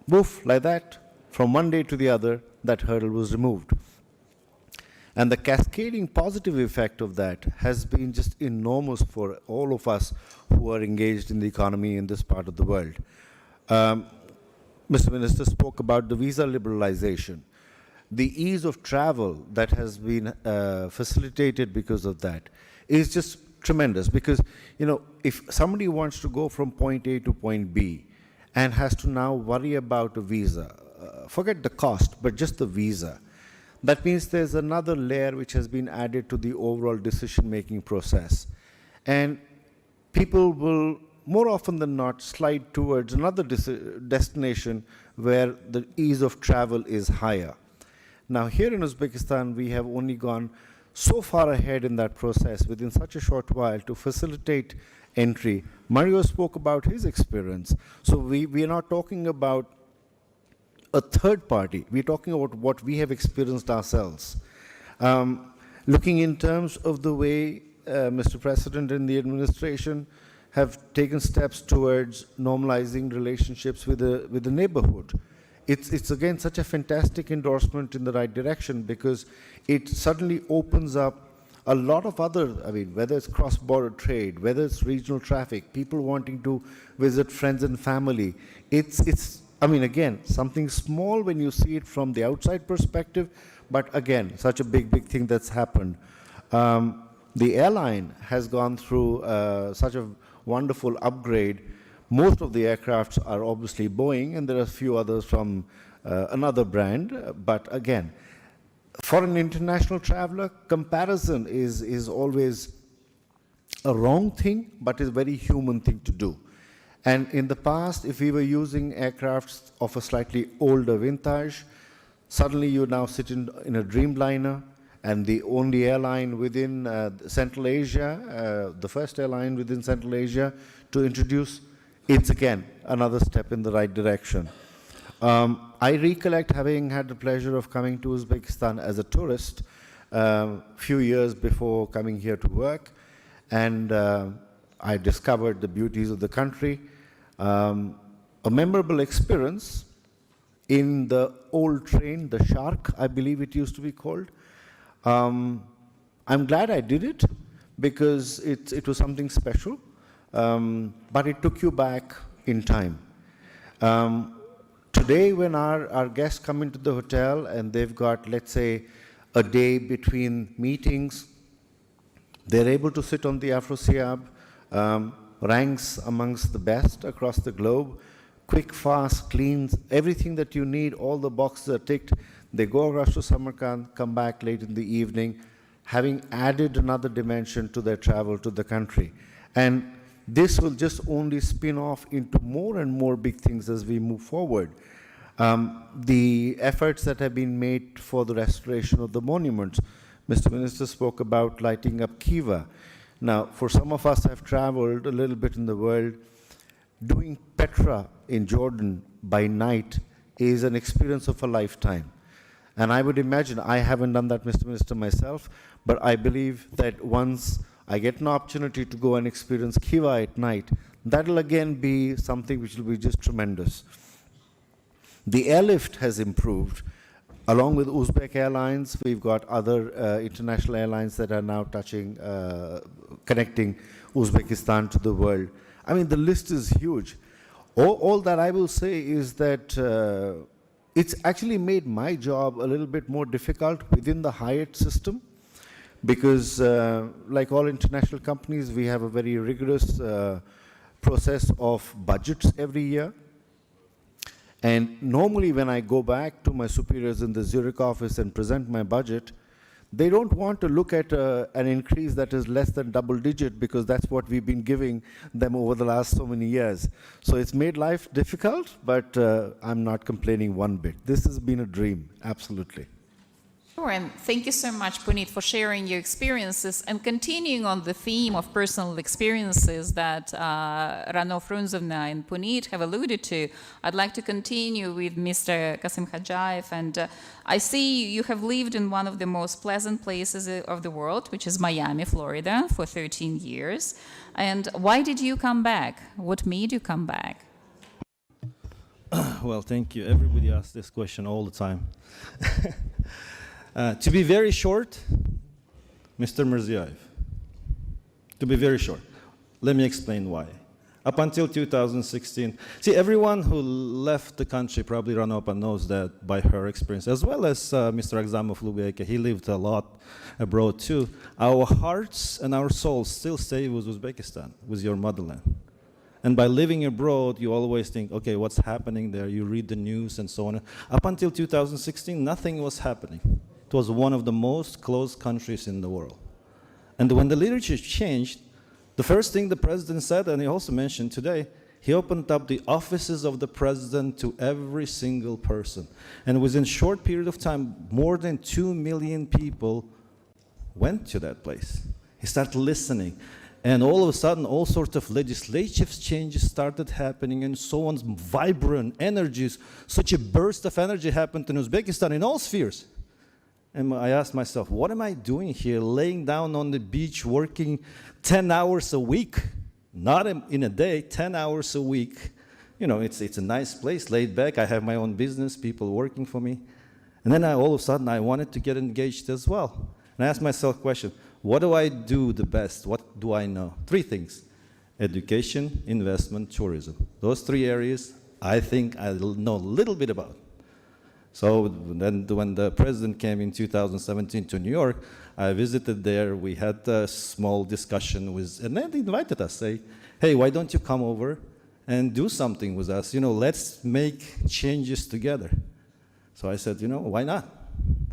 woof, like that, from one day to the other, that hurdle was removed. And the cascading positive effect of that has been just enormous for all of us who are engaged in the economy in this part of the world. Mr. Minister spoke about the visa liberalization. The ease of travel that has been facilitated because of that is just tremendous, because, you know, if somebody wants to go from point A to point B and has to now worry about a visa, forget the cost, but just the visa, that means there's another layer which has been added to the overall decision-making process. And people will, more often than not, slide towards another destination where the ease of travel is higher. Now, here in Uzbekistan, we have only gone so far ahead in that process within such a short while to facilitate entry. Mario spoke about his experience. So we are not talking about a third party. We're talking about what we have experienced ourselves. Looking in terms of the way Mr. President and the administration have taken steps towards normalizing relationships with the neighborhood. It's again such a fantastic endorsement in the right direction, because it suddenly opens up a lot of other, I mean, whether it's cross-border trade, whether it's regional traffic, people wanting to visit friends and family. It's I mean, again, something small when you see it from the outside perspective, but again, such a big thing that's happened. The airline has gone through such a wonderful upgrade. Most of the aircrafts are obviously Boeing, and there are a few others from another brand. But again, for an international traveler, comparison is always a wrong thing, but is a very human thing to do. And in the past, if we were using aircrafts of a slightly older vintage, suddenly you now sit in a Dreamliner, and the only airline within Central Asia, the first airline within Central Asia to introduce, it's again another step in the right direction. I recollect having had the pleasure of coming to Uzbekistan as a tourist a few years before coming here to work, and I discovered the beauties of the country. A memorable experience in the old train, the Shark, I believe it used to be called. I'm glad I did it, because it was something special, but it took you back in time. Today, when our guests come into the hotel and they've got, let's say, a day between meetings, they're able to sit on the Afrosiab, ranks amongst the best across the globe, quick, fast, clean, everything that you need, all the boxes are ticked. They go across to Samarkand, come back late in the evening, having added another dimension to their travel to the country. And this will just only spin off into more and more big things as we move forward. The efforts that have been made for the restoration of the monuments. Mr. Minister spoke about lighting up Kiva. Now, for some of us who have traveled a little bit in the world, doing Petra in Jordan by night is an experience of a lifetime. And I would imagine, I haven't done that, Mr. Minister, myself, but I believe that once I get an opportunity to go and experience Kiva at night, that'll again be something which will be just tremendous. The airlift has improved. Along with Uzbek Airlines, we've got other international airlines that are now connecting Uzbekistan to the world. I mean, the list is huge. All that I will say is that it's actually made my job a little bit more difficult within the Hyatt system, because like all international companies, we have a very rigorous process of budgets every year. And normally when I go back to my superiors in the Zurich office and present my budget, they don't want to look at an increase that is less than double digit, because that's what we've been giving them over the last so many years. So it's made life difficult, but I'm not complaining one bit. This has been a dream, absolutely. Sure, and thank you so much, Puneet, for sharing your experiences. And continuing on the theme of personal experiences that Rano Frunzovna and Puneet have alluded to, I'd like to continue with Mr. Kasim Khajayev. And I see you have lived in one of the most pleasant places of the world, which is Miami, Florida, for 13 years. And why did you come back? What made you come back? Well, thank you. Everybody asks this question all the time. To be very short, Mr. Mirziyoyev. To be very short, let me explain why. Up until 2016, see, everyone who left the country, probably Ranopa knows that by her experience, as well as Mr. Agzamov Lubeka, he lived a lot abroad too. Our hearts and our souls still stay with Uzbekistan, with your motherland. And by living abroad, you always think, okay, what's happening there? You read the news and so on. Up until 2016, nothing was happening. It was one of the most closed countries in the world. And when the leadership changed, the first thing the president said, and he also mentioned today, he opened up the offices of the president to every single person. And within a short period of time, more than 2 million people went to that place. He started listening. And all of a sudden, all sorts of legislative changes started happening, and so on, vibrant energies. Such a burst of energy happened in Uzbekistan in all spheres. And I asked myself, what am I doing here, laying down on the beach, working 10 hours a week? Not in a day, 10 hours a week. You know, it's a nice place, laid back. I have my own business, people working for me. And then all of a sudden, I wanted to get engaged as well. And I asked myself a question, what do I do the best? What do I know? 3 things: education, investment, tourism. Those 3 areas, I think I know a little bit about. So then when the president came in 2017 to New York, I visited there. We had a small discussion and then they invited us, say, hey, why don't you come over and do something with us? You know, let's make changes together. So I said, you know, why not?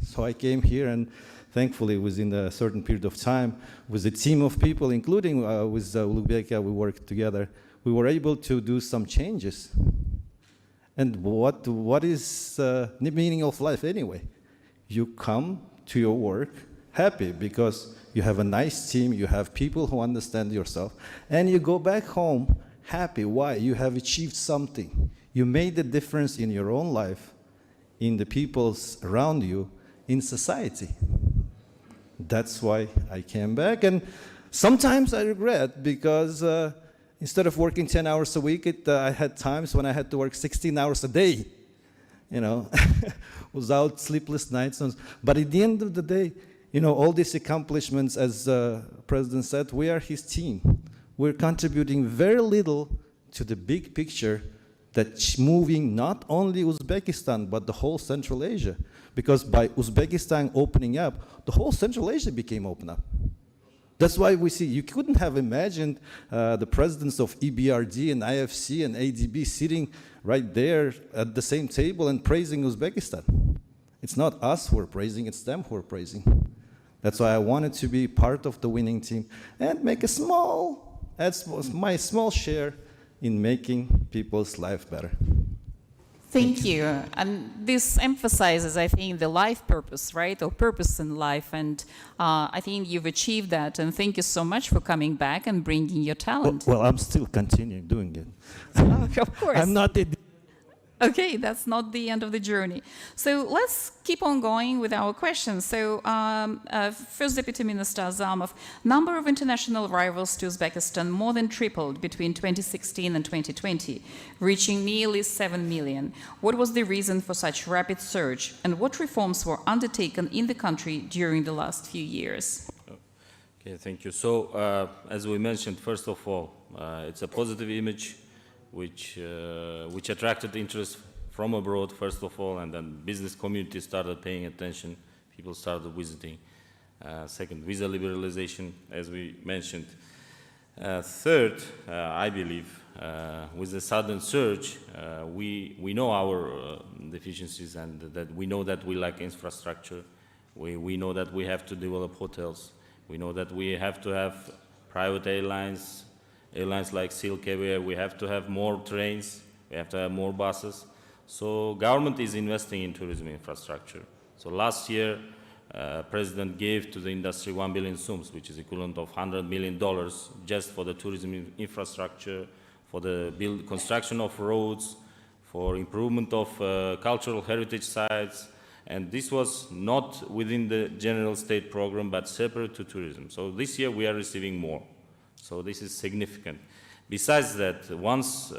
So I came here, and thankfully within a certain period of time, with a team of people, including with Lubeka, we worked together, we were able to do some changes. And what is the meaning of life anyway? You come to your work happy because you have a nice team, you have people who understand yourself, and you go back home happy. Why? You have achieved something. You made a difference in your own life, in the peoples around you, in society. That's why I came back. And sometimes I regret, because instead of working 10 hours a week, I had times when I had to work 16 hours a day, you know, without sleepless nights. But at the end of the day, you know, all these accomplishments, as the President said, we are his team. We're contributing very little to the big picture that's moving not only Uzbekistan, but the whole Central Asia. Because by Uzbekistan opening up, the whole Central Asia became open up. That's why we see, you couldn't have imagined the presidents of EBRD and IFC and ADB sitting right there at the same table and praising Uzbekistan. It's not us who are praising, it's them who are praising. That's why I wanted to be part of the winning team and make my small share in making people's life better. Thank you. And this emphasizes, I think, the life purpose, right? Or purpose in life. And I think you've achieved that. And thank you so much for coming back and bringing your talent. Well, I'm still continuing doing it. Of course. I'm not Okay, that's not the end of the journey. So let's keep on going with our questions. So First Deputy Minister Azamov, number of international arrivals to Uzbekistan more than tripled between 2016 and 2020, reaching nearly 7 million. What was the reason for such rapid surge, and what reforms were undertaken in the country during the last few years? Okay, thank you. So, as we mentioned, first of all, it's a positive image which attracted interest from abroad, first of all, and then business community started paying attention, people started visiting. Second, visa liberalization, as we mentioned. Third, I believe, with the sudden surge, we know our deficiencies, and that we know that we lack infrastructure. We know that we have to develop hotels. We know that we have to have private airlines like Silk Air. We have to have more trains. We have to have more buses. So government is investing in tourism infrastructure. So last year, President gave to the industry 1 billion sums, which is equivalent of $100 million just for the tourism infrastructure, for the construction of roads, for improvement of cultural heritage sites. And this was not within the general state program, but separate to tourism. So this year we are receiving more. So this is significant. Besides that, once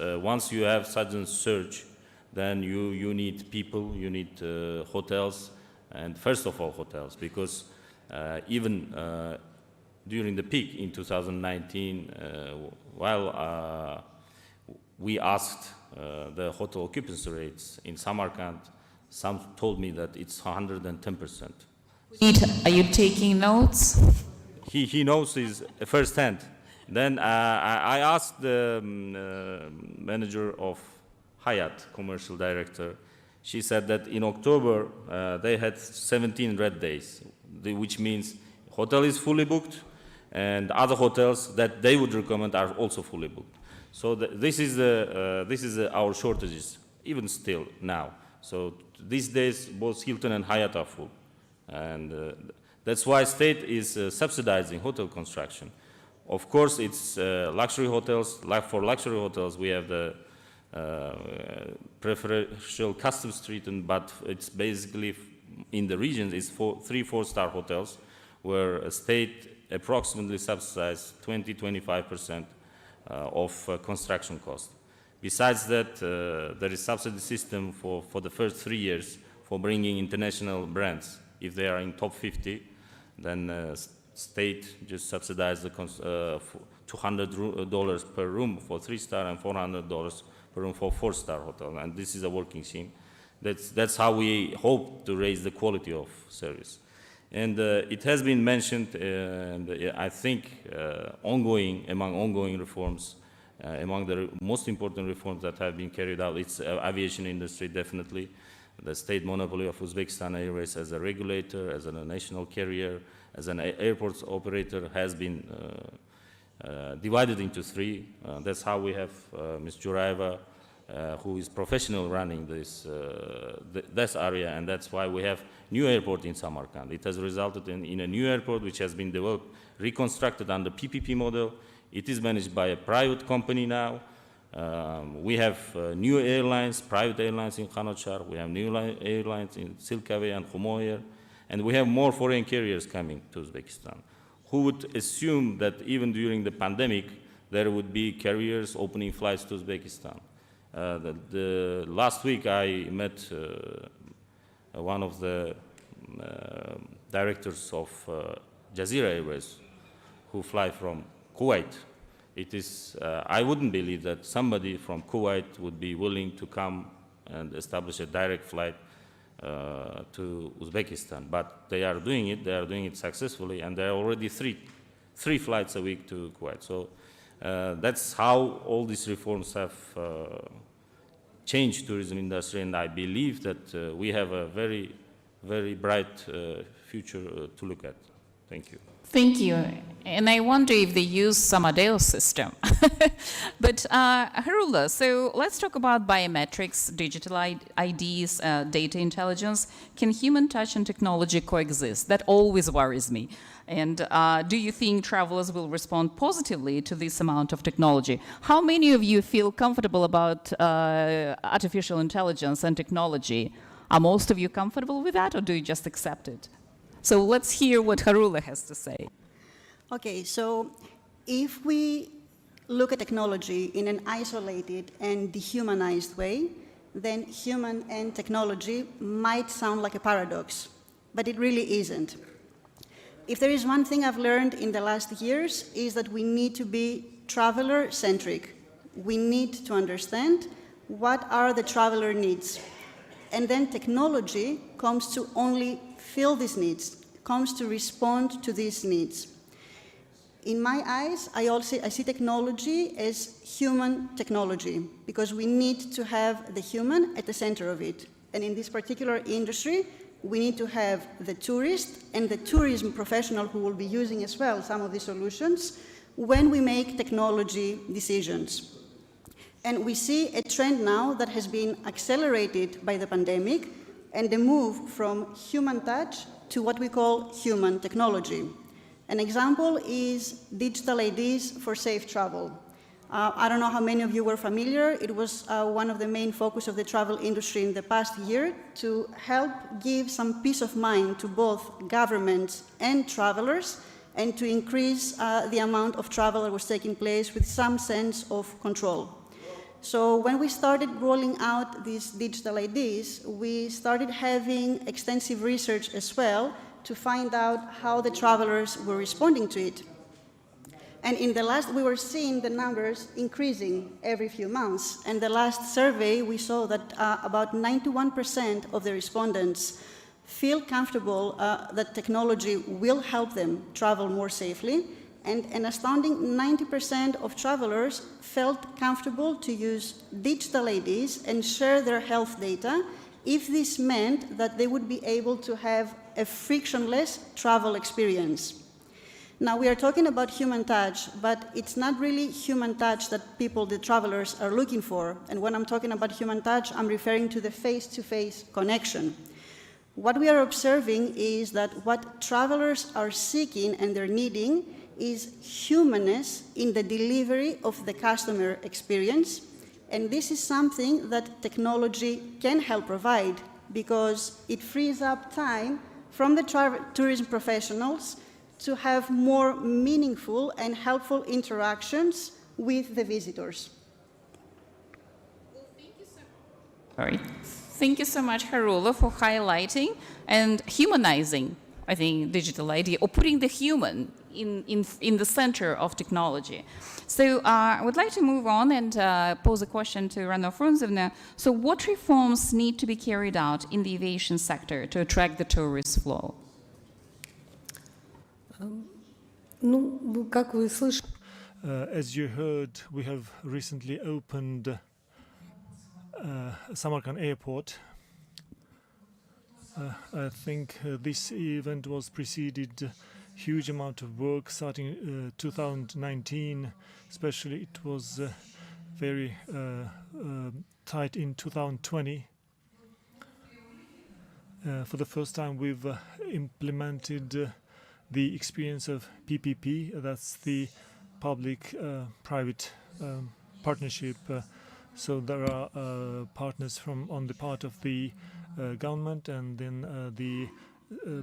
you have sudden surge, then you need people, you need hotels, and first of all hotels, because even during the peak in 2019, while we asked the hotel occupancy rates in Samarkand, some told me that it's 110%. Are you taking notes? He knows his firsthand. Then I asked the manager of Hyatt, commercial director. She said that in October they had 17 red days, which means hotel is fully booked, and other hotels that they would recommend are also fully booked. So this is our shortages, even still now. So these days, both Hilton and Hyatt are full. And that's why state is subsidizing hotel construction. Of course, it's luxury hotels. For luxury hotels, we have the preferential customs treatment, but it's basically in the regions, it's 3-4-star hotels where a state approximately subsidizes 20-25% of construction cost. Besides that, there is subsidy system for the first 3 years for bringing international brands. If they are in top 50, then state just subsidizes the $200 per room for 3-star and $400 per room for 4-star hotel. And this is a working scheme. That's how we hope to raise the quality of service. And it has been mentioned, and I think among ongoing reforms, among the most important reforms that have been carried out, it's aviation industry, definitely. The state monopoly of Uzbekistan Airways as a regulator, as a national carrier, as an airports operator has been divided into 3. That's how we have Ms. Juraeva, who is professional running this area, and that's why we have new airport in Samarkand. It has resulted in a new airport which has been developed, reconstructed under PPP model. It is managed by a private company now. We have new airlines, private airlines in Khanochar. We have new airlines in Silkave and Khumoyer. And we have more foreign carriers coming to Uzbekistan. Who would assume that even during the pandemic, there would be carriers opening flights to Uzbekistan? The last week, I met one of the directors of Jazeera Airways who fly from Kuwait. It is, I wouldn't believe that somebody from Kuwait would be willing to come and establish a direct flight to Uzbekistan, but they are doing it successfully, and there are already three flights a week to Kuwait. So that's how all these reforms have changed tourism industry, and I believe that we have a very, very bright future to look at. Thank you. Thank you. And I wonder if they use Amadeus system. But Harula, so let's talk about biometrics, digital IDs, data intelligence. Can human touch and technology coexist? That always worries me. And do you think travelers will respond positively to this amount of technology? How many of you feel comfortable about artificial intelligence and technology? Are most of you comfortable with that, or do you just accept it? So let's hear what Harula has to say. Okay, so if we look at technology in an isolated and dehumanized way, then human and technology might sound like a paradox, but it really isn't. If there is one thing I've learned in the last years is that we need to be traveler-centric. We need to understand what are the traveler needs. And then technology comes to only fill these needs, comes to respond to these needs. In my eyes, I see technology as human technology, because we need to have the human at the center of it. And in this particular industry, we need to have the tourist and the tourism professional who will be using as well some of these solutions when we make technology decisions. And we see a trend now that has been accelerated by the pandemic and the move from human touch to what we call human technology. An example is digital IDs for safe travel. I don't know how many of you were familiar. It was one of the main focus of the travel industry in the past year to help give some peace of mind to both governments and travelers, and to increase the amount of travel that was taking place with some sense of control. So when we started rolling out these digital IDs, we started having extensive research as well to find out how the travelers were responding to it. And in the last, we were seeing the numbers increasing every few months. And the last survey, we saw that about 91% of the respondents feel comfortable that technology will help them travel more safely. And an astounding 90% of travelers felt comfortable to use digital IDs and share their health data if this meant that they would be able to have a frictionless travel experience. Now, we are talking about human touch, but it's not really human touch that the travelers, are looking for. And when I'm talking about human touch, I'm referring to the face-to-face connection. What we are observing is that what travelers are seeking and they're needing is humanness in the delivery of the customer experience. And this is something that technology can help provide, because it frees up time from the tourism professionals to have more meaningful and helpful interactions with the visitors. Thank you so much, Harula, for highlighting and humanizing, I think, digital ID, or putting the human in the center of technology. So I would like to move on and pose a question to Rana Frunzevna. So what reforms need to be carried out in the aviation sector to attract the tourist flow? As you heard, we have recently opened Samarkand Airport. I think this event was preceded huge amount of work starting 2019, especially it was very tight in 2020. For the first time we've implemented the experience of PPP, that's the public-private partnership. So there are partners on the part of the government, and then the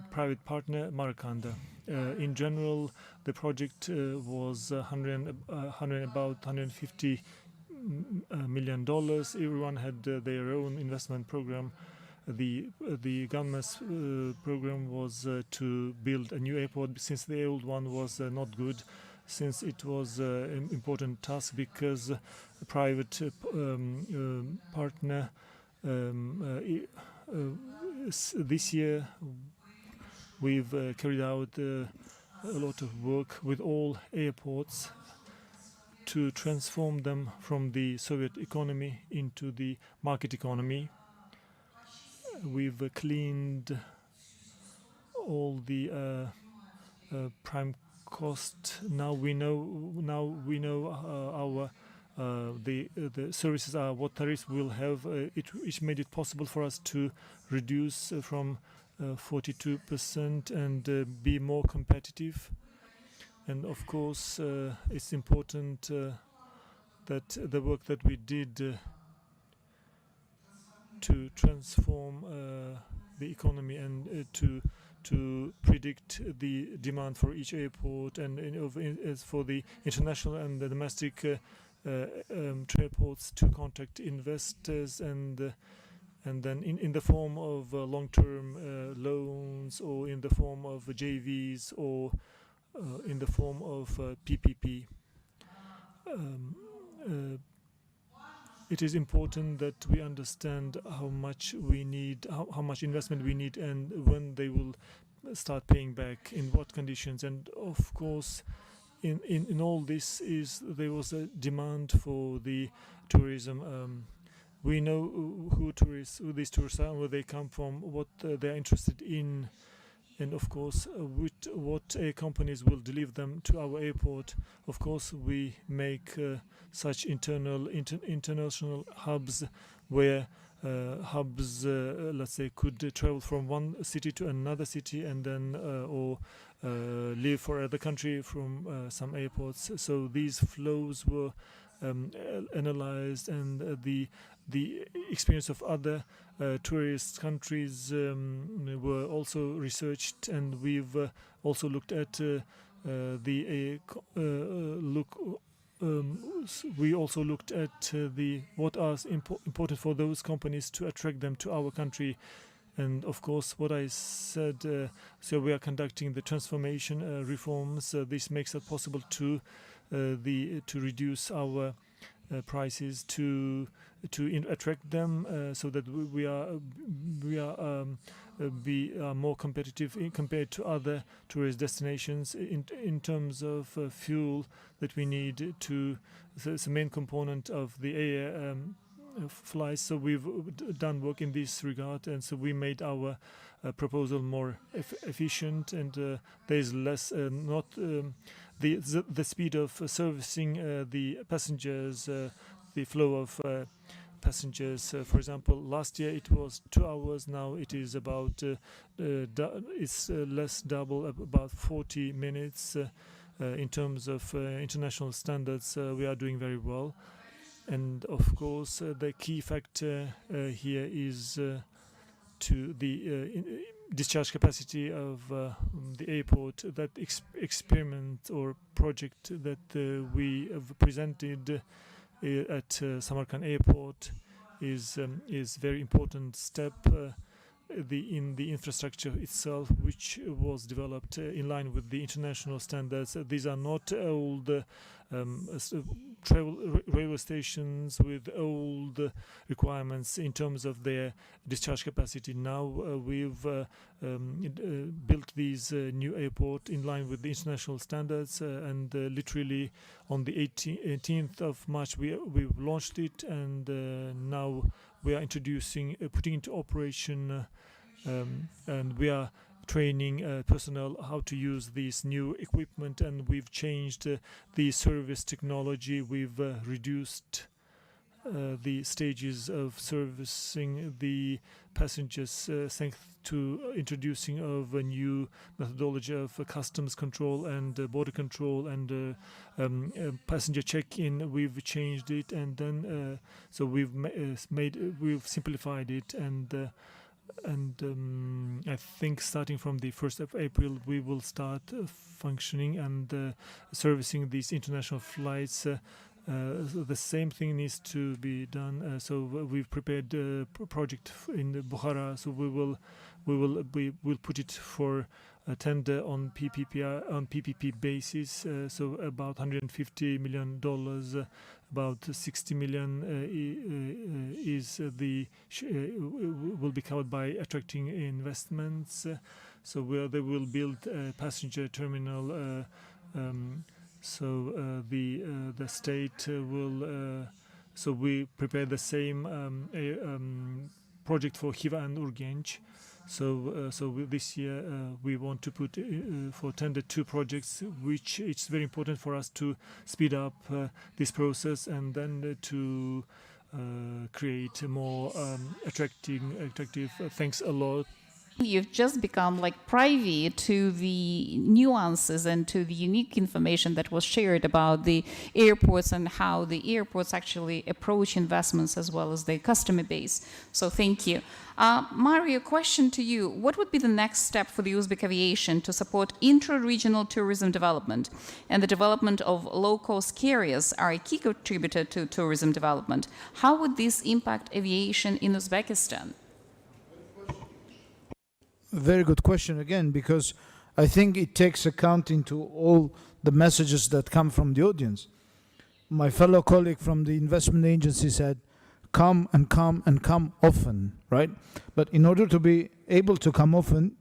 private partner, Markanda. In general, the project was about $150 million. Everyone had their own investment program. The government's program was to build a new airport, since the old one was not good, since it was an important task, because a private partner this year we've carried out a lot of work with all airports to transform them from the Soviet economy into the market economy. We've cleaned all the prime cost. Now we know. Our the services are what tariffs will have. It made it possible for us to reduce from 42% and be more competitive. And of course, it's important that the work that we did to transform the economy and to predict the demand for each airport and as for the international and the domestic airports to contact investors and then in the form of long-term loans or in the form of JVs or in the form of PPP. It is important that we understand how much we need, how much investment we need, and when they will start paying back, in what conditions. And of course, in all this there was a demand for the tourism. We know who these tourists are, where they come from, what they are interested in, and of course, what air companies will deliver them to our airport. Of course, we make such international hubs where let's say, could travel from one city to another city and then or leave for other country from some airports. So these flows were analyzed, and the experience of other tourist countries were also researched, and we've also looked at we also looked at what are important for those companies to attract them to our country. And of course, what I said, so we are conducting the transformation reforms. This makes it possible to reduce our prices to attract them, so that we are more competitive compared to other tourist destinations in terms of fuel that we need to. It's the main component of the air flights. So we've done work in this regard, and so we made our proposal more efficient, and there's less not the speed of servicing the passengers, the flow of passengers. For example, last year it was 2 hours. Now it is about it's less double, about 40 minutes. In terms of international standards, we are doing very well. And of course, the key factor here is to the discharge capacity of the airport. That experiment or project that we have presented at Samarkand Airport is very important step in the infrastructure itself, which was developed in line with the international standards. These are not old railway stations with old requirements in terms of their discharge capacity. Now we've built these new airport in line with the international standards, and literally on the 18th of March we've launched it, and now we are putting into operation, and we are training personnel how to use this new equipment, and we've changed the service technology. We've reduced the stages of servicing the passengers thanks to introducing of a new methodology of customs control and border control and passenger check-in. We've changed it, and then so we've simplified it, and I think starting from the 1st of April we will start functioning and servicing these international flights. The same thing needs to be done. So we've prepared a project in Bukhara. So we'll put it for a tender on PPP basis. So about $150 million. About 60 million will be covered by attracting investments. So where they will build a passenger terminal. So the state will. So we prepare the same project for Khiva and Urgench. So this year we want to put for tender 2 projects, which it's very important for us to speed up this process and then to create a more attractive. Thanks a lot. You've just become like privy to the nuances and to the unique information that was shared about the airports and how the airports actually approach investments as well as their customer base. So thank you. Mario, question to you. What would be the next step for the Uzbek aviation to support intra-regional tourism development? And the development of low-cost carriers are a key contributor to tourism development. How would this impact aviation in Uzbekistan? Very good question again, because I think it takes account into all the messages that come from the audience. My fellow colleague from the investment agency said, come and come and come often, right? But in order to be able to come often,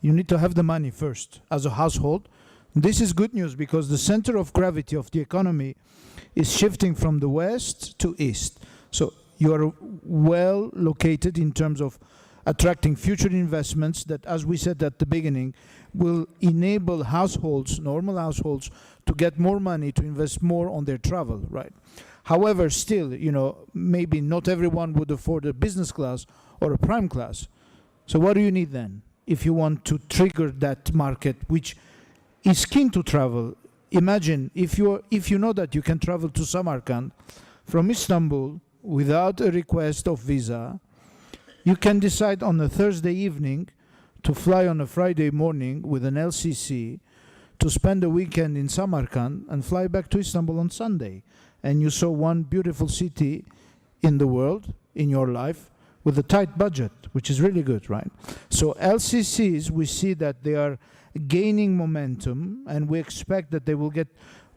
you need to have the money first as a household. This is good news because the center of gravity of the economy is shifting from the west to east. So you are well located in terms of attracting future investments that, as we said at the beginning, will enable households, normal households, to get more money to invest more on their travel, right? However, still, maybe not everyone would afford a business class or a prime class. So what do you need then if you want to trigger that market which is keen to travel? Imagine if you know that you can travel to Samarkand from Istanbul without a request of visa. You can decide on a Thursday evening to fly on a Friday morning with an LCC to spend a weekend in Samarkand and fly back to Istanbul on Sunday. And you saw one beautiful city in the world, in your life, with a tight budget, which is really good, right? So LCCs, we see that they are gaining momentum, and we expect that they will get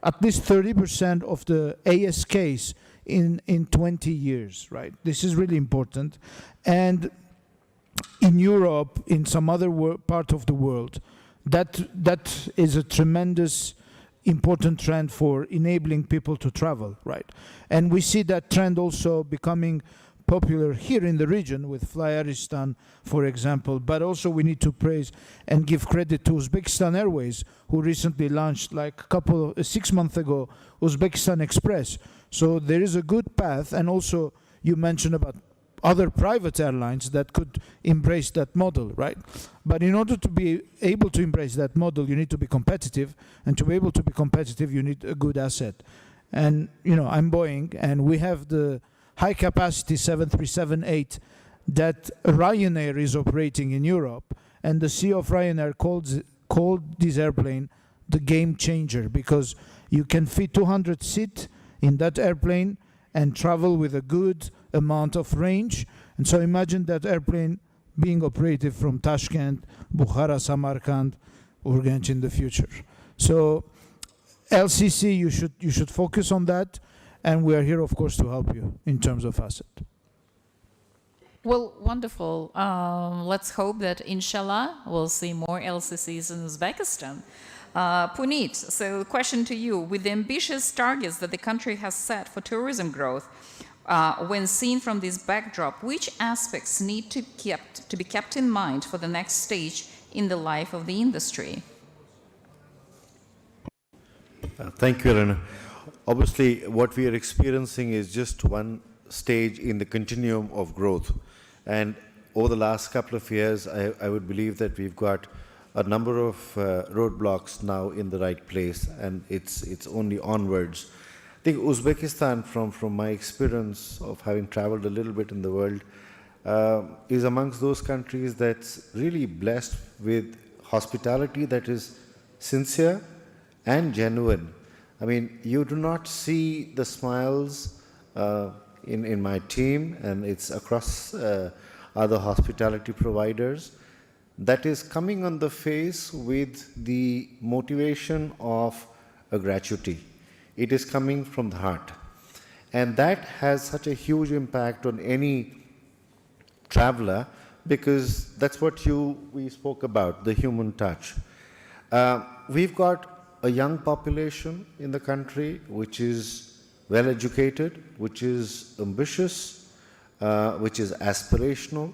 at least 30% of the ASKs in 20 years, right? This is really important. And in Europe, in some other part of the world, that is a tremendous important trend for enabling people to travel, right? And we see that trend also becoming popular here in the region with Fly Aristan, for example, but also we need to praise and give credit to Uzbekistan Airways, who recently launched, like 6 months ago, Uzbekistan Express. So there is a good path, and also you mentioned about other private airlines that could embrace that model, right? But in order to be able to embrace that model, you need to be competitive, and to be able to be competitive, you need a good asset. And, I'm Boeing, and we have the high-capacity 737-8 that Ryanair is operating in Europe, and the CEO of Ryanair called this airplane the game changer, because you can fit 200 seats in that airplane and travel with a good amount of range. And so imagine that airplane being operated from Tashkent, Bukhara, Samarkand, Urgench in the future. So LCC, you should focus on that, and we are here, of course, to help you in terms of asset. Well, wonderful. Let's hope that, inshallah, we'll see more LCCs in Uzbekistan. Puneet, so question to you. With the ambitious targets that the country has set for tourism growth, when seen from this backdrop, which aspects need to be kept in mind for the next stage in the life of the industry? Thank you, Elena. Obviously, what we are experiencing is just one stage in the continuum of growth. And over the last couple of years, I would believe that we've got a number of roadblocks now in the right place, and it's only onwards. I think Uzbekistan, from my experience of having traveled a little bit in the world, is amongst those countries that's really blessed with hospitality that is sincere and genuine. I mean, you do not see the smiles in my team, and it's across other hospitality providers, that is coming on the face with the motivation of a gratuity. It is coming from the heart. And that has such a huge impact on any traveler, because that's what we spoke about, the human touch. We've got a young population in the country which is well educated, which is ambitious, which is aspirational.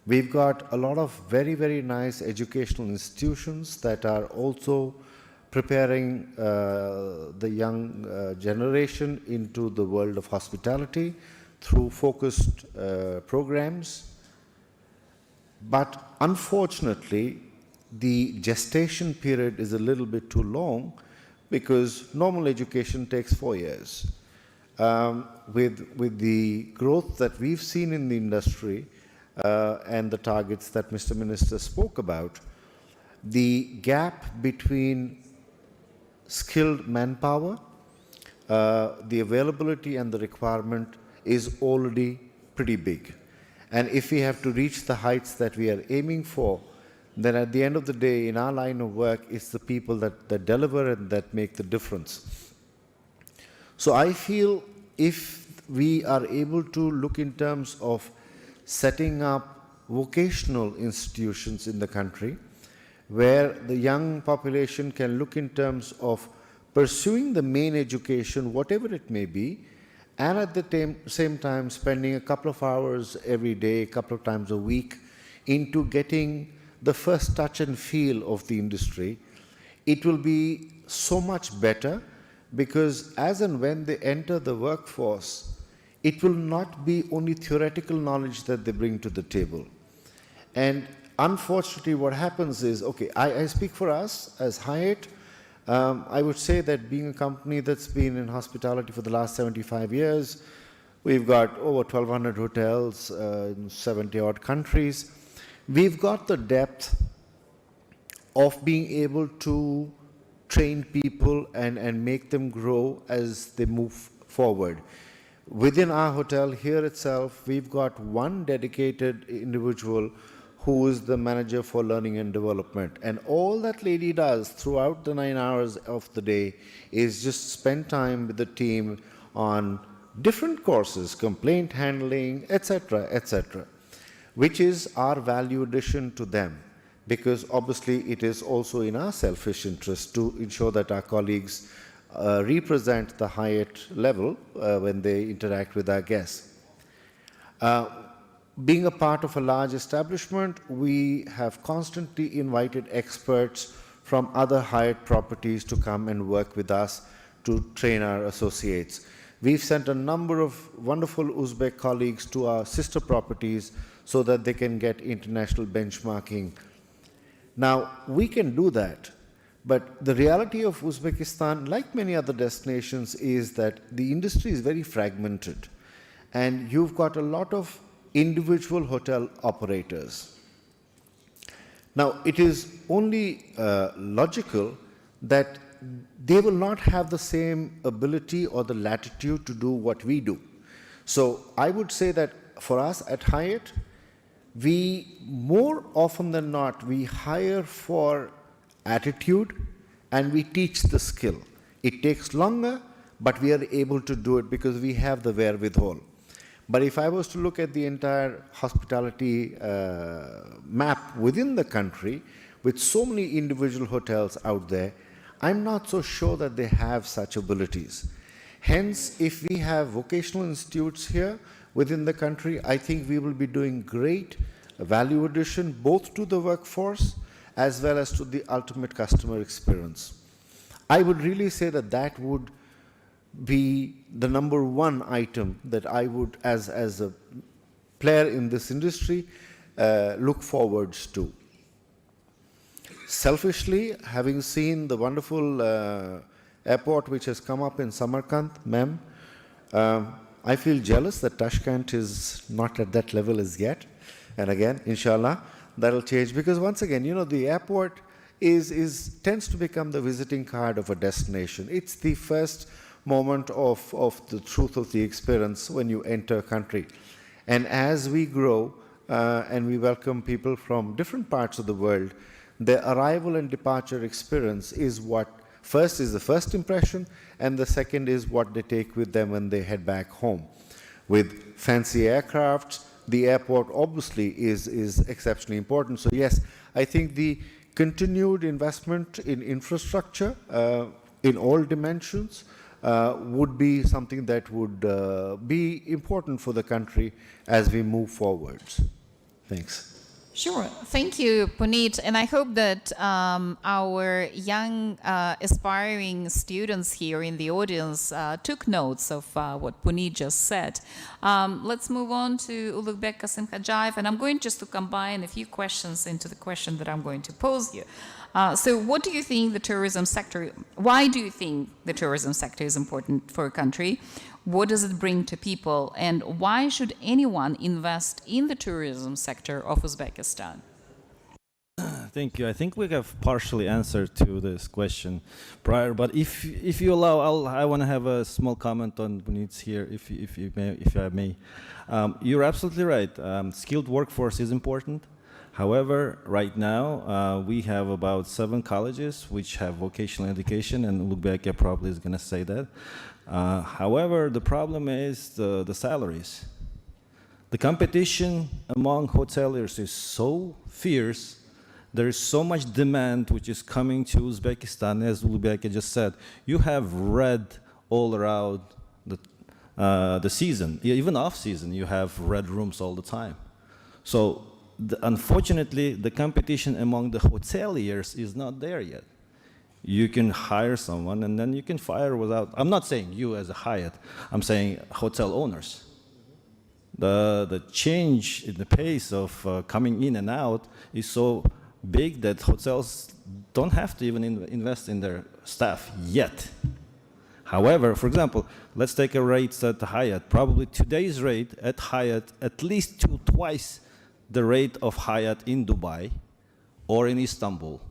We've got a lot of very, very nice educational institutions that are also preparing the young generation into the world of hospitality through focused programs. But unfortunately, the gestation period is a little bit too long because normal education takes 4 years. With the growth that we've seen in the industry and the targets that Mr. Minister spoke about, the gap between skilled manpower, the availability and the requirement is already pretty big. And if we have to reach the heights that we are aiming for, then at the end of the day, in our line of work, it's the people that deliver and that make the difference. So I feel if we are able to look in terms of setting up vocational institutions in the country, where the young population can look in terms of pursuing the main education, whatever it may be, and at the same time spending a couple of hours every day, a couple of times a week, into getting the first touch and feel of the industry, it will be so much better, because as and when they enter the workforce, it will not be only theoretical knowledge that they bring to the table. And unfortunately, what happens is, okay, I speak for us as Hyatt. I would say that being a company that's been in hospitality for the last 75 years, we've got over 1,200 hotels in 70-odd countries. We've got the depth of being able to train people and make them grow as they move forward. Within our hotel here itself, we've got one dedicated individual who is the manager for learning and development. And all that lady does throughout the 9 hours of the day is just spend time with the team on different courses, complaint handling, etc., which is our value addition to them. Because obviously it is also in our selfish interest to ensure that our colleagues represent the Hyatt level when they interact with our guests. Being a part of a large establishment, we have constantly invited experts from other Hyatt properties to come and work with us to train our associates. We've sent a number of wonderful Uzbek colleagues to our sister properties so that they can get international benchmarking. Now, we can do that, but the reality of Uzbekistan, like many other destinations, is that the industry is very fragmented, and you've got a lot of individual hotel operators. Now, it is only logical that they will not have the same ability or the latitude to do what we do. So I would say that for us at Hyatt, we more often than not, we hire for attitude and we teach the skill. It takes longer, but we are able to do it because we have the wherewithal. But if I was to look at the entire hospitality map within the country, with so many individual hotels out there, I'm not so sure that they have such abilities. Hence, if we have vocational institutes here within the country, I think we will be doing great value addition both to the workforce as well as to the ultimate customer experience. I would really say that that would be the number one item that I would, as a player in this industry, look forwards to. Selfishly, having seen the wonderful airport which has come up in Samarkand, ma'am, I feel jealous that Tashkent is not at that level as yet. And again, inshallah, that'll change, because once again, you know, the airport tends to become the visiting card of a destination. It's the first moment of the truth of the experience when you enter a country. And as we grow and we welcome people from different parts of the world, the arrival and departure experience is what first is the first impression, and the second is what they take with them when they head back home. With fancy aircrafts, the airport obviously is exceptionally important. So yes, I think the continued investment in infrastructure in all dimensions would be something that would be important for the country as we move forwards. Thanks. Sure. Thank you, Puneet. And I hope that our young aspiring students here in the audience took notes of what Puneet just said. Let's move on to Ulugbek Kasimkhajaev, and I'm going just to combine a few questions into the question that I'm going to pose you. So what do you think the tourism sector, why do you think the tourism sector is important for a country? What does it bring to people? And why should anyone invest in the tourism sector of Uzbekistan? Thank you. I think we have partially answered to this question prior, but if you allow, I want to have a small comment on Puneet's here, if I may. You're absolutely right. Skilled workforce is important. However, right now, we have about 7 colleges which have vocational education, and Ulugbekia probably is going to say that. However, the problem is the salaries. The competition among hoteliers is so fierce. There is so much demand which is coming to Uzbekistan, as Ulugbekia just said. You have red all around the season, even off season. You have red rooms all the time. So unfortunately, the competition among the hoteliers is not there yet. You can hire someone and then you can fire without, I'm not saying you as a Hyatt, I'm saying hotel owners. The change in the pace of coming in and out is so big that hotels don't have to even invest in their staff yet. However, for example, let's take a rate at Hyatt. Probably today's rate at Hyatt at least twice the rate of Hyatt in Dubai or in Istanbul.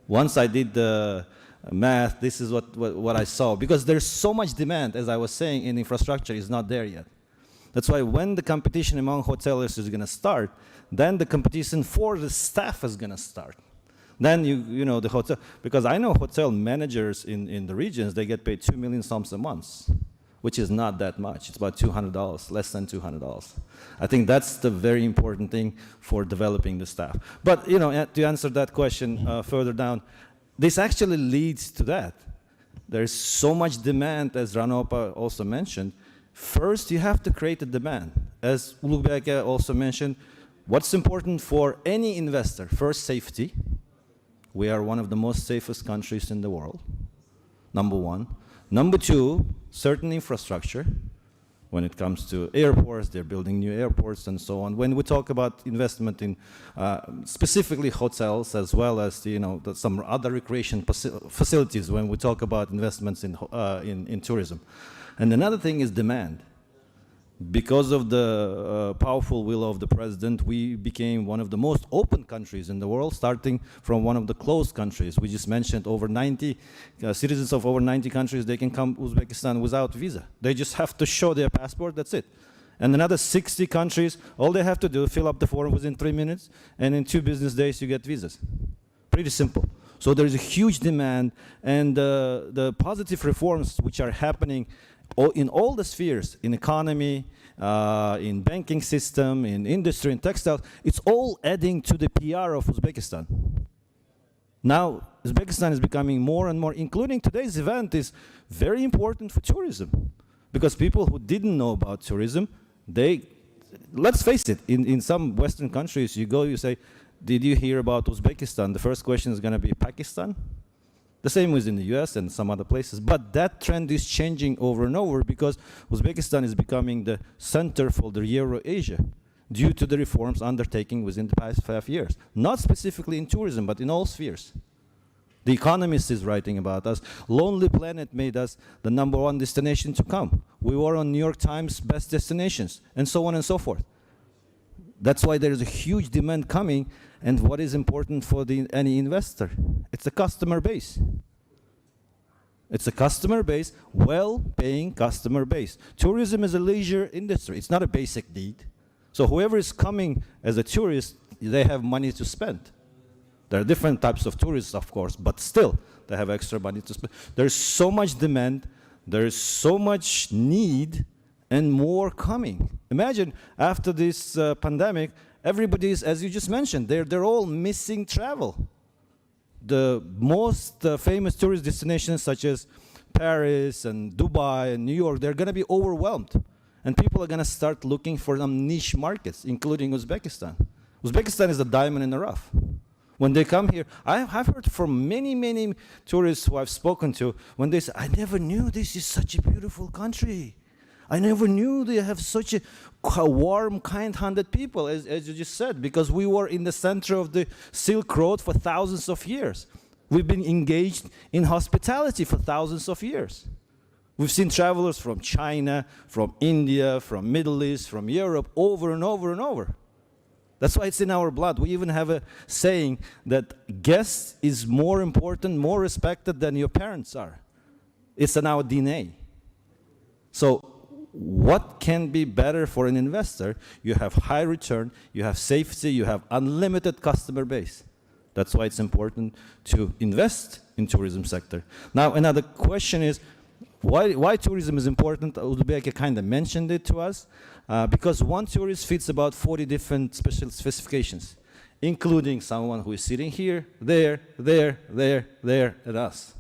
Once I did the math, this is what I saw. Because there's so much demand, as I was saying, in infrastructure is not there yet. That's why when the competition among hoteliers is going to start, then the competition for the staff is going to start. Then you know the hotel, because I know hotel managers in the regions, they get paid 2 million sums a month, which is not that much. It's about $200, less than $200. I think that's the very important thing for developing the staff. But you know, to answer that question further down, this actually leads to that. There's so much demand, as Ranopa also mentioned. First, you have to create a demand. As Ulugbekia also mentioned, what's important for any investor? First, safety. We are one of the most safest countries in the world, number one. Number two, certain infrastructure. When it comes to airports, they're building new airports and so on. When we talk about investment in specifically hotels, as well as some other recreation facilities, when we talk about investments in tourism. And another thing is demand. Because of the powerful will of the president, we became one of the most open countries in the world, starting from one of the closed countries. We just mentioned over 90 citizens of over 90 countries, they can come to Uzbekistan without visa. They just have to show their passport, that's it. And another 60 countries, all they have to do, fill up the form within 3 minutes, and in 2 business days you get visas. Pretty simple. So there's a huge demand, and the positive reforms which are happening in all the spheres, in economy, in banking system, in industry, in textiles, it's all adding to the PR of Uzbekistan. Now, Uzbekistan is becoming more and more, including today's event is very important for tourism. Because people who didn't know about tourism, let's face it, in some Western countries, you go, you say, did you hear about Uzbekistan? The first question is going to be Pakistan. The same was in the US and some other places. But that trend is changing over and over because Uzbekistan is becoming the center for the Euro-Asia due to the reforms undertaken within the past 5 years. Not specifically in tourism, but in all spheres. The Economist is writing about us. Lonely Planet made us the #1 destination to come. We were on New York Times best destinations, and so on and so forth. That's why there is a huge demand coming, and what is important for any investor? It's the customer base. It's a customer base, well-paying customer base. Tourism is a leisure industry. It's not a basic need. So whoever is coming as a tourist, they have money to spend. There are different types of tourists, of course, but still, they have extra money to spend. There's so much demand, there's so much need, and more coming. Imagine after this pandemic, everybody is, as you just mentioned, they're all missing travel. The most famous tourist destinations such as Paris and Dubai and New York, they're going to be overwhelmed. And people are going to start looking for some niche markets, including Uzbekistan. Uzbekistan is a diamond in the rough. When they come here, I've heard from many, many tourists who I've spoken to, when they say, I never knew this is such a beautiful country. I never knew they have such a warm, kind-hearted people, as you just said, because we were in the center of the Silk Road for thousands of years. We've been engaged in hospitality for thousands of years. We've seen travelers from China, from India, from Middle East, from Europe, over and over and over. That's why it's in our blood. We even have a saying that guest is more important, more respected than your parents are. It's in our DNA. So what can be better for an investor? You have high return, you have safety, you have unlimited customer base. That's why it's important to invest in tourism sector. Now, another question is, why tourism is important? Ulubek kind of mentioned it to us, because one tourist fits about 40 different special specifications, including someone who is sitting here, there, and us.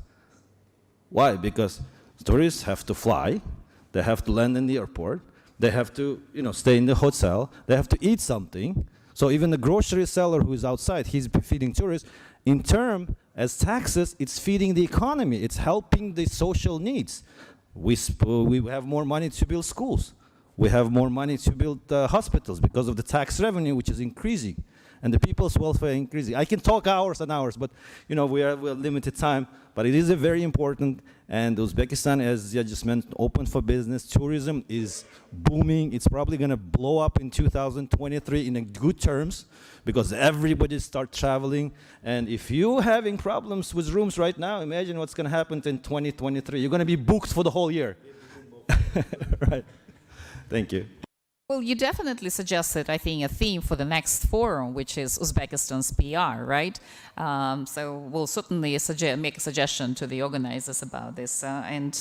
Why? Because tourists have to fly, they have to land in the airport, they have to, stay in the hotel, they have to eat something. So even the grocery seller who is outside, he's feeding tourists. In term, as taxes, it's feeding the economy. It's helping the social needs. We have more money to build schools. We have more money to build hospitals because of the tax revenue, which is increasing, and the people's welfare increasing. I can talk hours and hours, but we have limited time. But it is a very important, and Uzbekistan, as you just mentioned, open for business. Tourism is booming. It's probably going to blow up in 2023 in good terms, because everybody start traveling. And if you're having problems with rooms right now, imagine what's going to happen in 2023. You're going to be booked for the whole year. Right. Thank you. Well, you definitely suggested, I think, a theme for the next forum, which is Uzbekistan's PR, right? So we'll certainly make a suggestion to the organizers about this and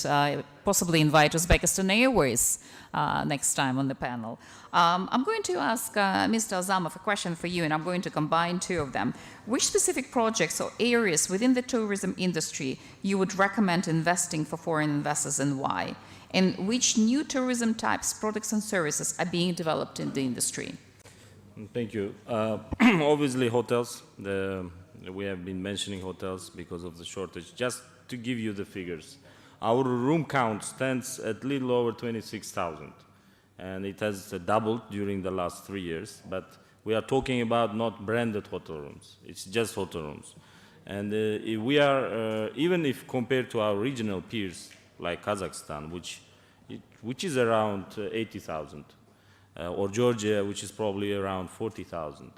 possibly invite Uzbekistan Airways next time on the panel. I'm going to ask Mr. Azamov a question for you, and I'm going to combine two of them. Which specific projects or areas within the tourism industry you would recommend investing for foreign investors, and why? And which new tourism types, products and services are being developed in the industry? Thank you. Obviously hotels, we have been mentioning hotels because of the shortage. Just to give you the figures, our room count stands at little over 26,000, and it has doubled during the last 3 years, but we are talking about not branded hotel rooms, it's just hotel rooms. And if we are, even if compared to our regional peers, like Kazakhstan, which is around 80,000, or Georgia, which is probably around 40,000.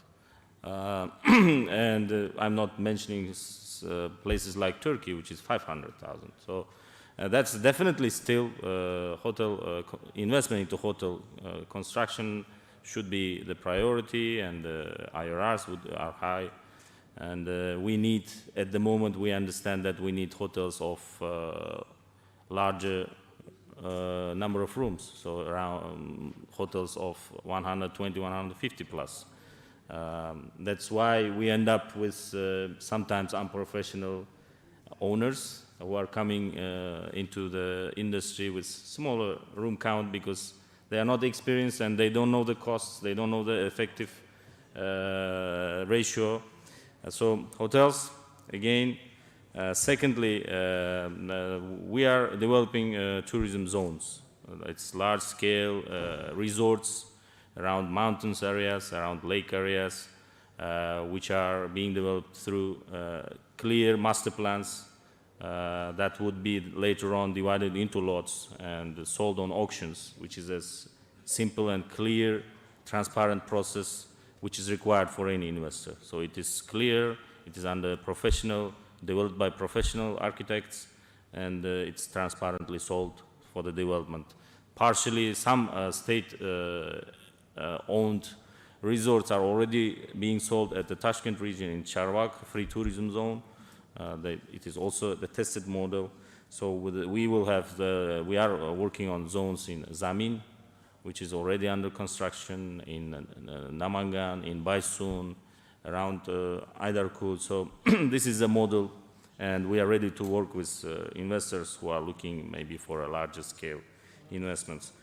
And I'm not mentioning places like Turkey, which is 500,000. So that's definitely still hotel investment into hotel construction should be the priority, and IRRs are high. And we need, at the moment, we understand that we need hotels of larger number of rooms, so around hotels of 120, 150 plus. That's why we end up with sometimes unprofessional owners who are coming into the industry with smaller room count because they are not experienced and they don't know the costs, they don't know the effective ratio. So hotels, again. Secondly, we are developing tourism zones. It's large-scale resorts around mountains areas, around lake areas, which are being developed through clear master plans that would be later on divided into lots and sold on auctions, which is a simple and clear, transparent process which is required for any investor. So it is clear, it is under professional, developed by professional architects, and it's transparently sold for the development. Partially, some state-owned resorts are already being sold at the Tashkent region in Charvak, free tourism zone. It is also the tested model. So we are working on zones in Zamin, which is already under construction, in Namangan, in Baysun, around Aydarkul. So this is a model And we are ready to work with investors who are looking maybe for a larger scale investments.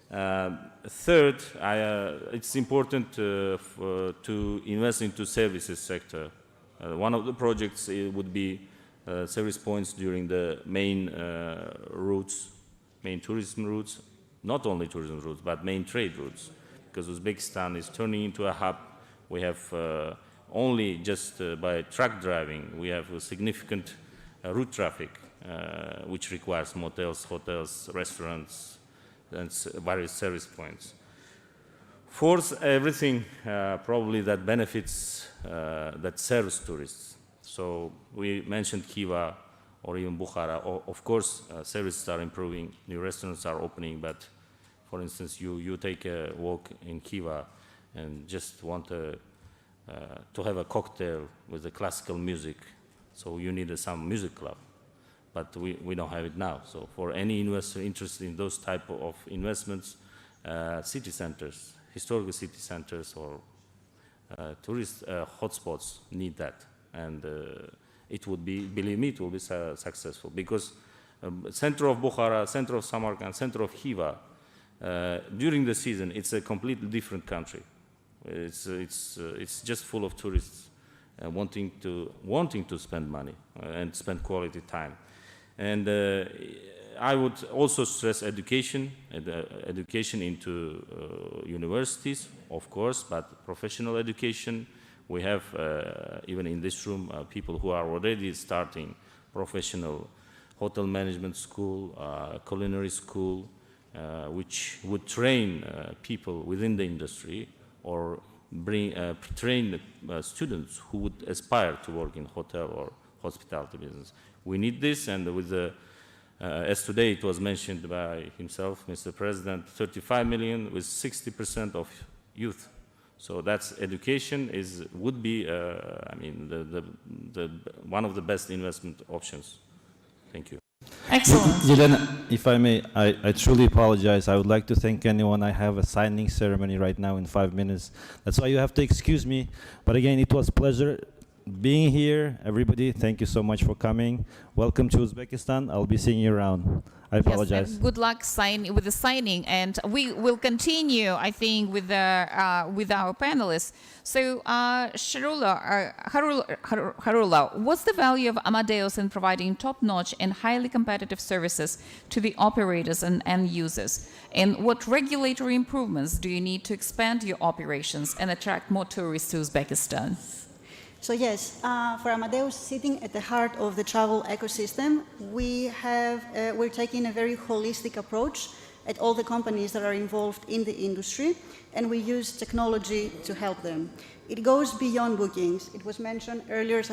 Third, it's important to invest into services sector. One of the projects would be service points during the main routes, main tourism routes, not only tourism routes, but main trade routes, because Uzbekistan is turning into a hub. We have only just by truck driving, we have a significant route traffic, which requires motels, hotels, restaurants, and various service points. Fourth, everything probably that benefits, that serves tourists. So we mentioned Khiva or even Bukhara. Of course, services are improving, new restaurants are opening, but for instance, you take a walk in Khiva and just want to have a cocktail with the classical music, so you need some music club. But we don't have it now. So for any investor interested in those type of investments, city centers, historical city centers or tourist hotspots need that. And it would be, believe me, it will be successful, because center of Bukhara, center of Samarkand, center of Khiva, during the season, it's a completely different country. It's just full of tourists wanting to spend money and spend quality time. And I would also stress education, education into universities, of course, but professional education. We have, even in this room, people who are already starting professional hotel management school, culinary school, which would train people within the industry or train students who would aspire to work in hotel or hospitality business. We need this, and with the, as today it was mentioned by himself, Mr. President, 35 million with 60% of youth. So that's education would be, I mean, the one of the best investment options. Thank you. Excellent. Yelena, if I may, I truly apologize. I would like to thank anyone. I have a signing ceremony right now in 5 minutes. That's why you have to excuse me. But again, it was a pleasure being here. Everybody, thank you so much for coming. Welcome to Uzbekistan. I'll be seeing you around. I apologize. Yes, and good luck with the signing, and we will continue, I think, with our panelists. So, Harula, what's the value of Amadeus in providing top-notch and highly competitive services to the operators and end users? And what regulatory improvements do you need to expand your operations and attract more tourists to Uzbekistan? So yes, for Amadeus, sitting at the heart of the travel ecosystem, we're taking a very holistic approach at all the companies that are involved in the industry, and we use technology to help them. It goes beyond bookings. It was mentioned earlier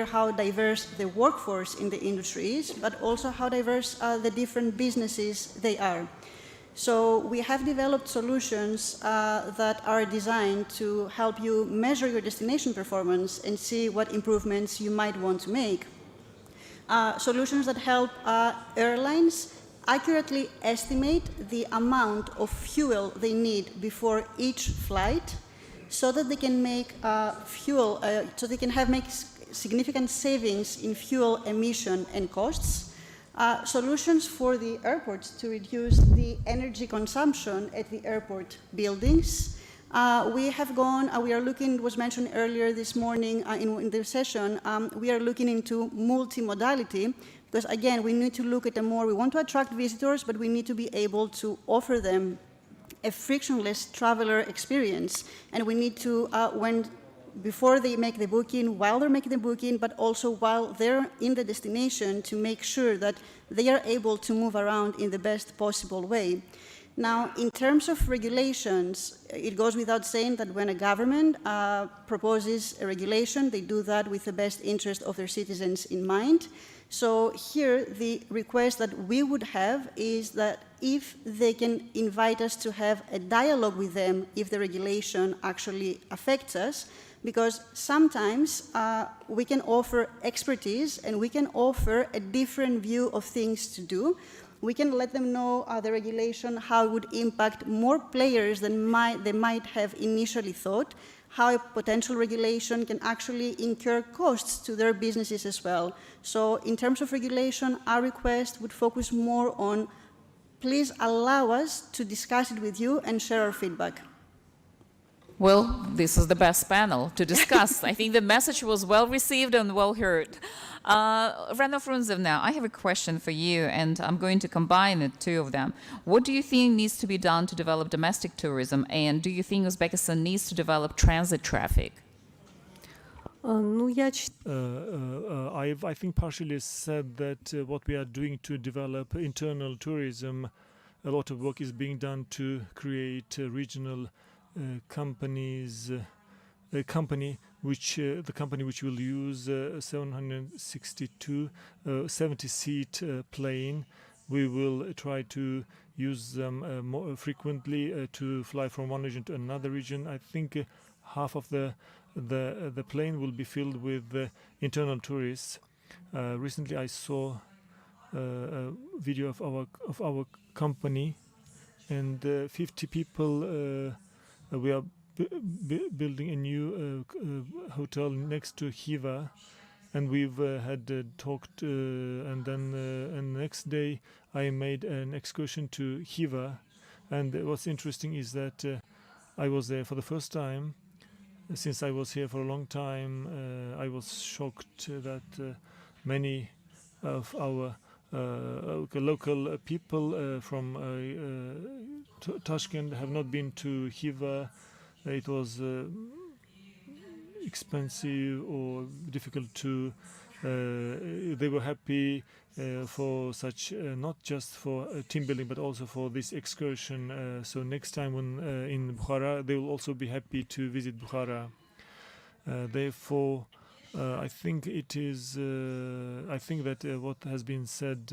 how diverse the workforce in the industry is, but also how diverse the different businesses they are. So we have developed solutions that are designed to help you measure your destination performance and see what improvements you might want to make. Solutions that help airlines accurately estimate the amount of fuel they need before each flight, so that they can make make significant savings in fuel emission and costs. Solutions for the airports to reduce the energy consumption at the airport buildings. We are looking, it was mentioned earlier this morning in the session, we are looking into multimodality, because again, we need to look at we want to attract visitors, but we need to be able to offer them a frictionless traveler experience. And we need to, before they make the booking, while they're making the booking, but also while they're in the destination, to make sure that they are able to move around in the best possible way. Now, in terms of regulations, it goes without saying that when a government proposes a regulation, they do that with the best interest of their citizens in mind. So here, the request that we would have is that if they can invite us to have a dialogue with them if the regulation actually affects us, because sometimes we can offer expertise and we can offer a different view of things to do. We can let them know the regulation, how it would impact more players than they might have initially thought, how a potential regulation can actually incur costs to their businesses as well. So in terms of regulation, our request would focus more on, please allow us to discuss it with you and share our feedback. Well, this is the best panel to discuss. I think the message was well received and well heard. Rana Frunzev, now, I have a question for you, and I'm going to combine the two of them. What do you think needs to be done to develop domestic tourism, and do you think Uzbekistan needs to develop transit traffic? Ну, я I think partially said that what we are doing to develop internal tourism, a lot of work is being done to create regional companies, the company which will use 762 70-seat plane. We will try to use them more frequently to fly from one region to another region. I think half of the plane will be filled with internal tourists. Recently, I saw a video of our company, and 50 people. We are building a new hotel next to Khiva, and we've had talked, and then and the next day I made an excursion to Khiva, and what's interesting is that I was there for the first time. Since I was here for a long time, I was shocked that many of our local people from Tashkent have not been to Khiva. It was expensive or difficult to. They were happy for such, not just for team building, but also for this excursion. So next time when in Bukhara, they will also be happy to visit Bukhara. Therefore, I think it is. I think that what has been said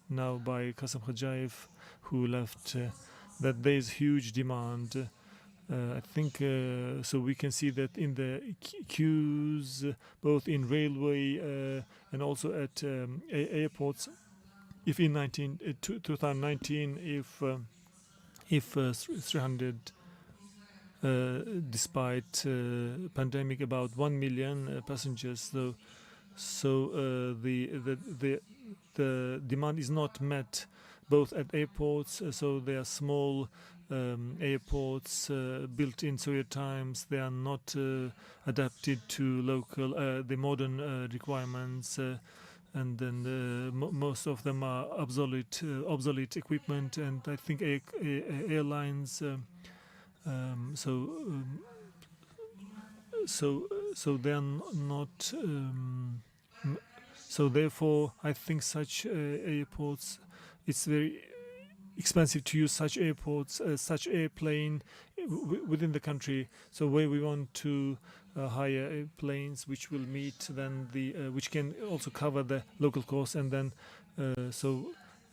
now by Kasım Khajayev, who left, that there is huge demand. I think so. We can see that in the queues, both in railway and also at airports. If in 2019, if 300. Despite pandemic, about 1 million passengers. So the demand is not met, both at airports. So they are small airports built in Soviet times. They are not adapted to local the modern requirements, and then most of them are obsolete equipment. And I think airlines. So they are not. So therefore, I think such airports. It's very expensive to use such airports, such airplane within the country. So where we want to hire airplanes which will meet then which can also cover the local costs, and then so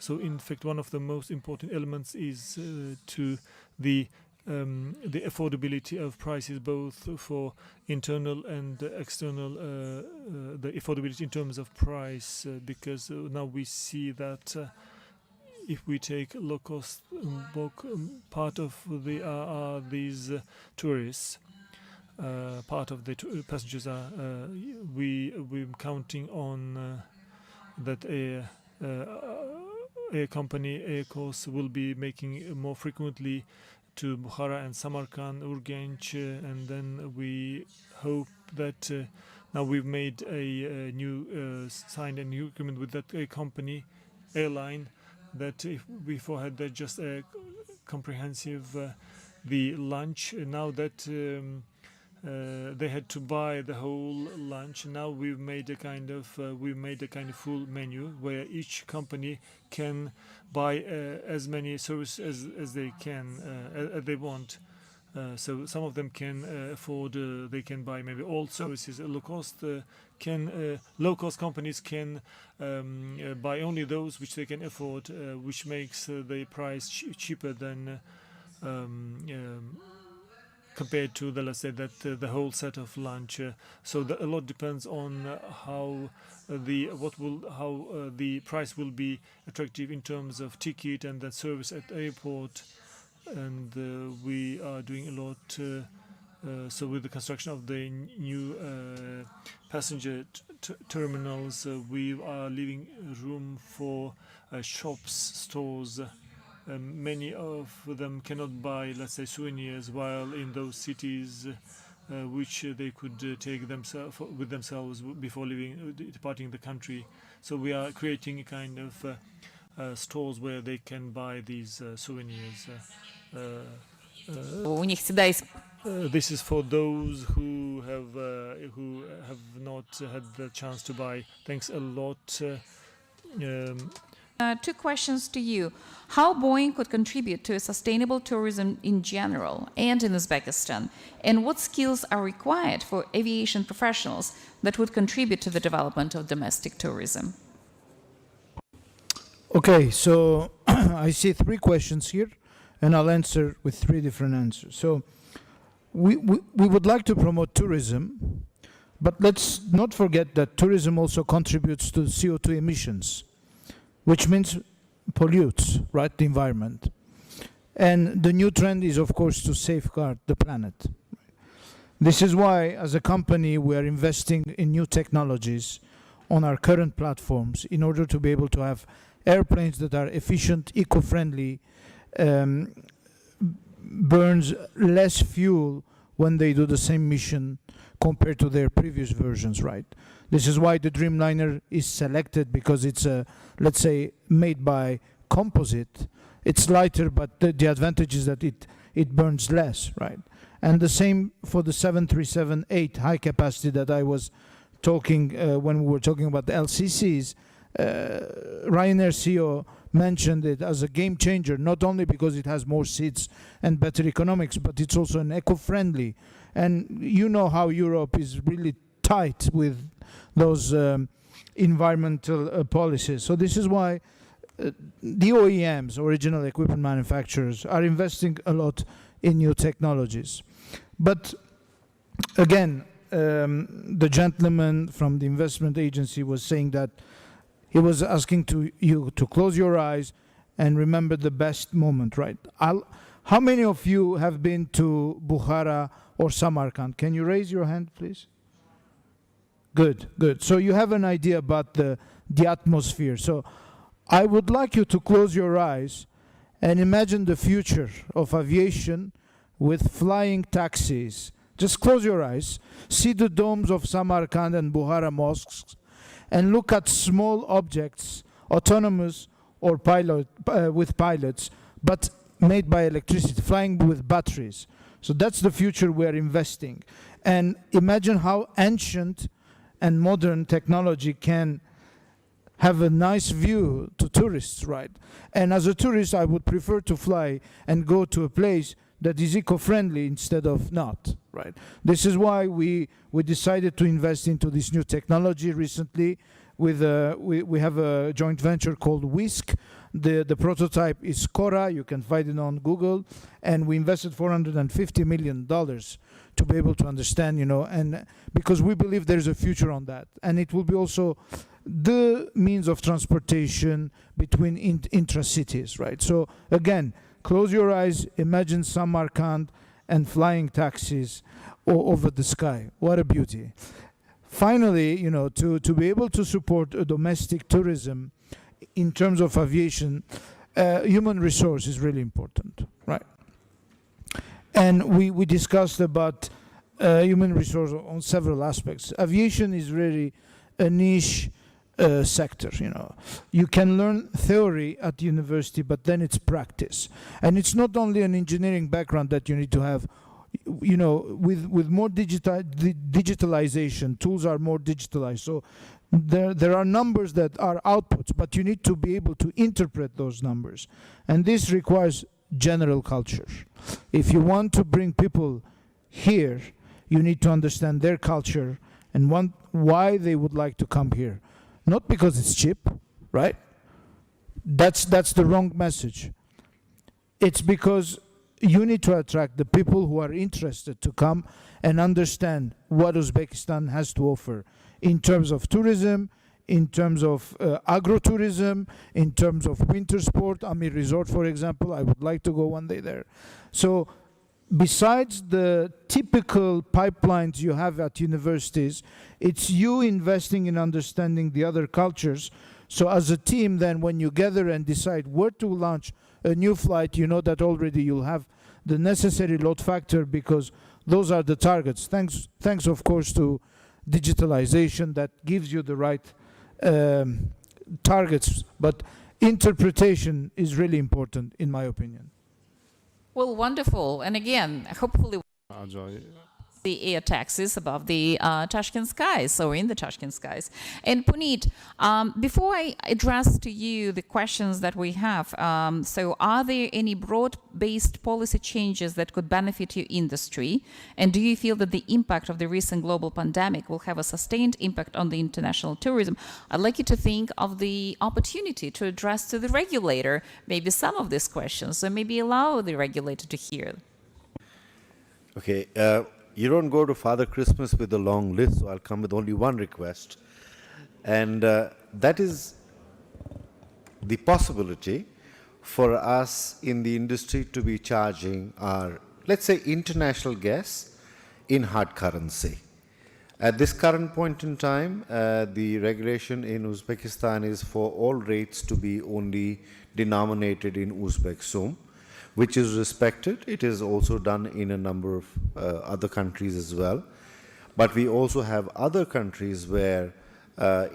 in fact one of the most important elements is to the affordability of prices, both for internal and external, the affordability in terms of price, because now we see that if we take low cost part of these tourists, part of the passengers are, we're counting on that air company, Air Course, will be making more frequently to Bukhara and Samarkand, Urgench, and then we hope that now we've made a signed a new agreement with that company, airline, that if before had just a comprehensive the lunch. Now that they had to buy the whole lunch. Now we've made a kind of full menu where each company can buy as many services as they can as they want. So some of them can afford. They can buy maybe all services. Low cost companies can buy only those which they can afford, which makes the price cheaper than. Compared to let's say that the whole set of lunch, so a lot depends on how the price will be attractive in terms of ticket and the service at airport, and we are doing a lot So with the construction of the new passenger terminals, we are leaving room for shops, stores. Many of them cannot buy, let's say, souvenirs, while in those cities which they could take with themselves before departing the country. So we are creating a kind of stores where they can buy these souvenirs. У них всегда есть This is for those who have not had the chance to buy. Thanks a lot. two questions to you. How Boeing could contribute to a sustainable tourism in general and in Uzbekistan? And what skills are required for aviation professionals that would contribute to the development of domestic tourism? Okay, so I see three questions here, and I'll answer with three different answers. So we would like to promote tourism, but let's not forget that tourism also contributes to CO2 emissions, which means pollutes, right, the environment. And the new trend is, of course, to safeguard the planet. This is why, as a company, we are investing in new technologies on our current platforms in order to be able to have airplanes that are efficient, eco-friendly, burns less fuel when they do the same mission compared to their previous versions, right? This is why the Dreamliner is selected, because it's, let's say, made by composite. It's lighter, but the advantage is that it burns less, right? And the same for the 737-8 high capacity that I was talking when we were talking about the LCCs. Ryanair CEO mentioned it as a game changer, not only because it has more seats and better economics, but it's also an eco-friendly. And you know how Europe is really tight with those environmental policies. So this is why the OEMs, original equipment manufacturers, are investing a lot in new technologies. But again, the gentleman from the investment agency was saying that he was asking you to close your eyes and remember the best moment, right? How many of you have been to Bukhara or Samarkand? Can you raise your hand, please? Good, good. So you have an idea about the atmosphere. So I would like you to close your eyes and imagine the future of aviation with flying taxis. Just close your eyes, see the domes of Samarkand and Bukhara mosques, and look at small objects, autonomous or with pilots, but made by electricity, flying with batteries. So that's the future we are investing. And imagine how ancient and modern technology can have a nice view to tourists, right? And as a tourist, I would prefer to fly and go to a place that is eco-friendly instead of not, right? This is why we decided to invest into this new technology recently. With we have a joint venture called WISC. The prototype is Cora. You can find it on Google. And we invested $450 million to be able to understand, and because we believe there's a future on that. And it will be also the means of transportation between intra-cities, right? So again, close your eyes, imagine Samarkand and flying taxis over the sky. What a beauty. Finally, to be able to support a domestic tourism in terms of aviation, human resource is really important, right? And we discussed about human resource on several aspects. Aviation is really a niche sector, You can learn theory at university, but then it's practice. And it's not only an engineering background that you need to have. With more digitalization, tools are more digitalized. So there are numbers that are outputs, but you need to be able to interpret those numbers. And this requires general culture. If you want to bring people here, you need to understand their culture and why they would like to come here. Not because it's cheap, right? That's the wrong message. It's because you need to attract the people who are interested to come and understand what Uzbekistan has to offer in terms of tourism, in terms of agro-tourism, in terms of winter sport. Amir Resort, for example, I would like to go one day there. So besides the typical pipelines you have at universities, it's you investing in understanding the other cultures. So as a team, then when you gather and decide where to launch a new flight, you know that already you'll have the necessary load factor because those are the targets. Thanks of course to digitalization that gives you the right targets, but interpretation is really important in my opinion. Well, wonderful. And again, hopefully the air taxis above the Tashkent skies or in the Tashkent skies. And Puneet, before I address to you the questions that we have, so are there any broad-based policy changes that could benefit your industry? And do you feel that the impact of the recent global pandemic will have a sustained impact on the international tourism? I'd like you to think of the opportunity to address to the regulator maybe some of these questions, so maybe allow the regulator to hear. Okay. You don't go to Father Christmas with a long list, so I'll come with only one request. And that is the possibility for us in the industry to be charging our, let's say, international guests in hard currency. At this current point in time, the regulation in Uzbekistan is for all rates to be only denominated in Uzbek Sum, which is respected. It is also done in a number of other countries as well. But we also have other countries where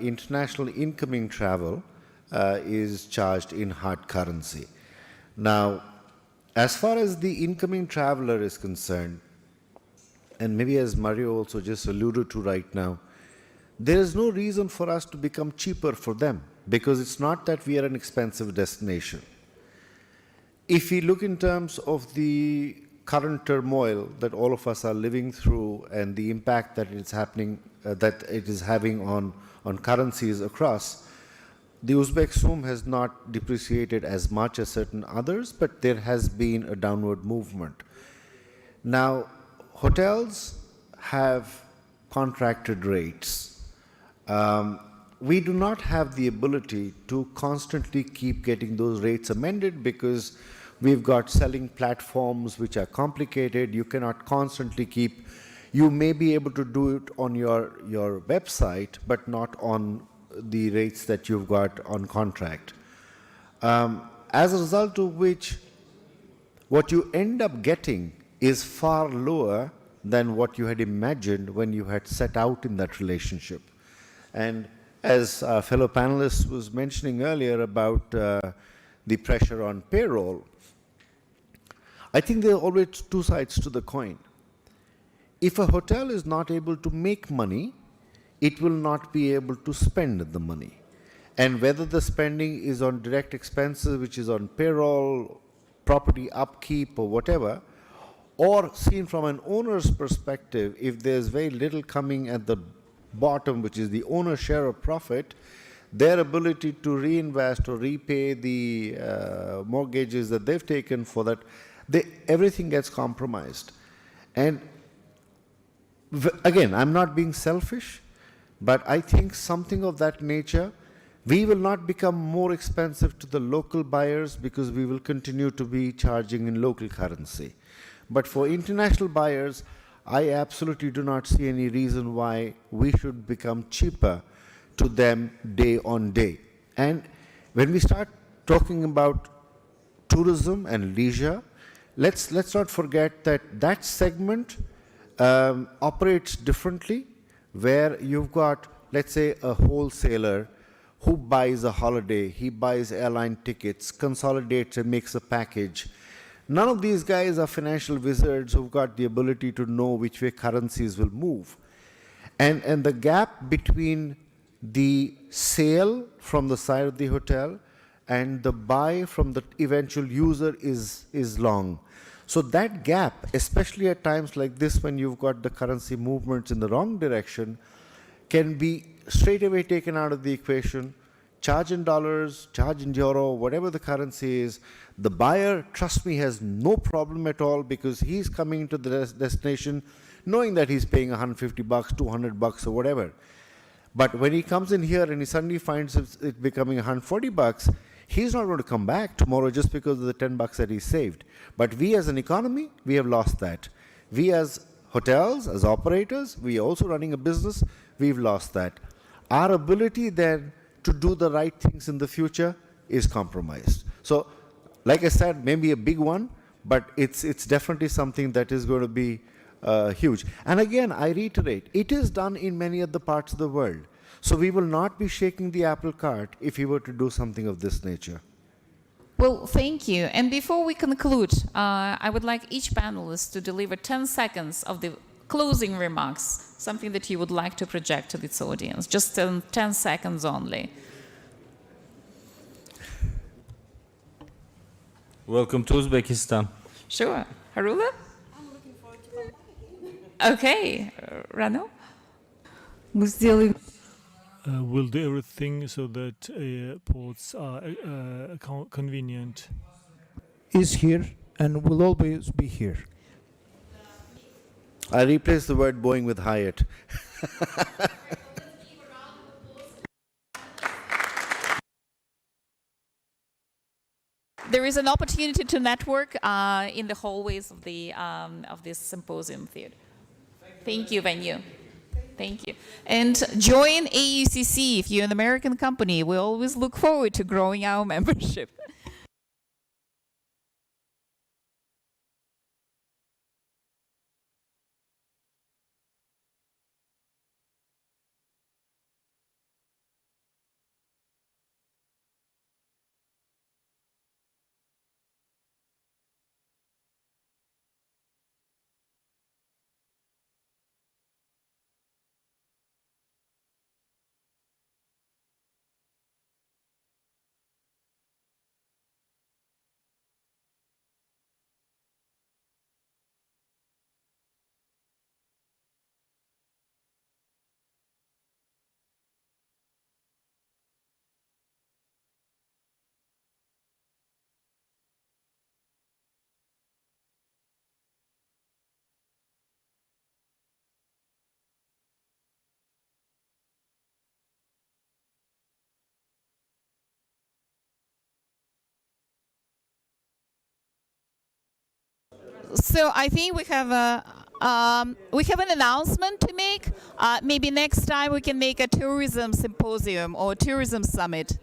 international incoming travel is charged in hard currency. Now, as far as the incoming traveler is concerned, and maybe as Mario also just alluded to right now, there is no reason for us to become cheaper for them because it's not that we are an expensive destination. If we look in terms of the current turmoil that all of us are living through and the impact that it's happening, that it is having on currencies across, the Uzbek Sum has not depreciated as much as certain others, but there has been a downward movement. Now, hotels have contracted rates. We do not have the ability to constantly keep getting those rates amended because we've got selling platforms which are complicated. You cannot constantly keep, you may be able to do it on your website, but not on the rates that you've got on contract. As a result of which, what you end up getting is far lower than what you had imagined when you had set out in that relationship. And as our fellow panelist was mentioning earlier about the pressure on payroll, I think there are always two sides to the coin. If a hotel is not able to make money, it will not be able to spend the money. And whether the spending is on direct expenses, which is on payroll, property upkeep, or whatever, or seen from an owner's perspective, if there's very little coming at the bottom, which is the owner's share of profit, their ability to reinvest or repay the mortgages that they've taken for that, everything gets compromised. And again, I'm not being selfish, but I think something of that nature, we will not become more expensive to the local buyers because we will continue to be charging in local currency. But for international buyers, I absolutely do not see any reason why we should become cheaper to them day on day. And when we start talking about tourism and leisure, let's not forget that that segment operates differently, where you've got, let's say, a wholesaler who buys a holiday, he buys airline tickets, consolidates and makes a package. None of these guys are financial wizards who've got the ability to know which way currencies will move. And the gap between the sale from the side of the hotel and the buy from the eventual user is long. So that gap, especially at times like this when you've got the currency movements in the wrong direction, can be straight away taken out of the equation. Charge in dollars, charge in euro, whatever the currency is. The buyer, trust me, has no problem at all because he's coming to the destination knowing that he's paying $150, $200 or whatever. But when he comes in here and he suddenly finds it becoming $140, he's not going to come back tomorrow just because of the 10 bucks that he saved. But we as an economy, we have lost that. We as hotels, as operators, we also running a business, we've lost that. Our ability then to do the right things in the future is compromised. So, like I said, maybe a big one, but it's definitely something that is going to be huge. And again, I reiterate, it is done in many other parts of the world. So we will not be shaking the apple cart if we were to do something of this nature. Well, thank you. And before we conclude, I would like each panelist to deliver 10 seconds of the closing remarks, something that you would like to project to this audience, just 10 seconds only. Welcome to Uzbekistan. Sure. Harula? I'm looking forward to it. Okay. Rano? Мы сделаем We'll do everything so that ports are convenient. Is here and will always be here. I replace the word Boeing with Hyatt. There is an opportunity to network in the hallways of this symposium theater. Thank you, venue. Thank you. And join AUCC if you're an American company. We always look forward to growing our membership. So I think we have an announcement to make. Maybe next time we can make a tourism symposium or tourism summit.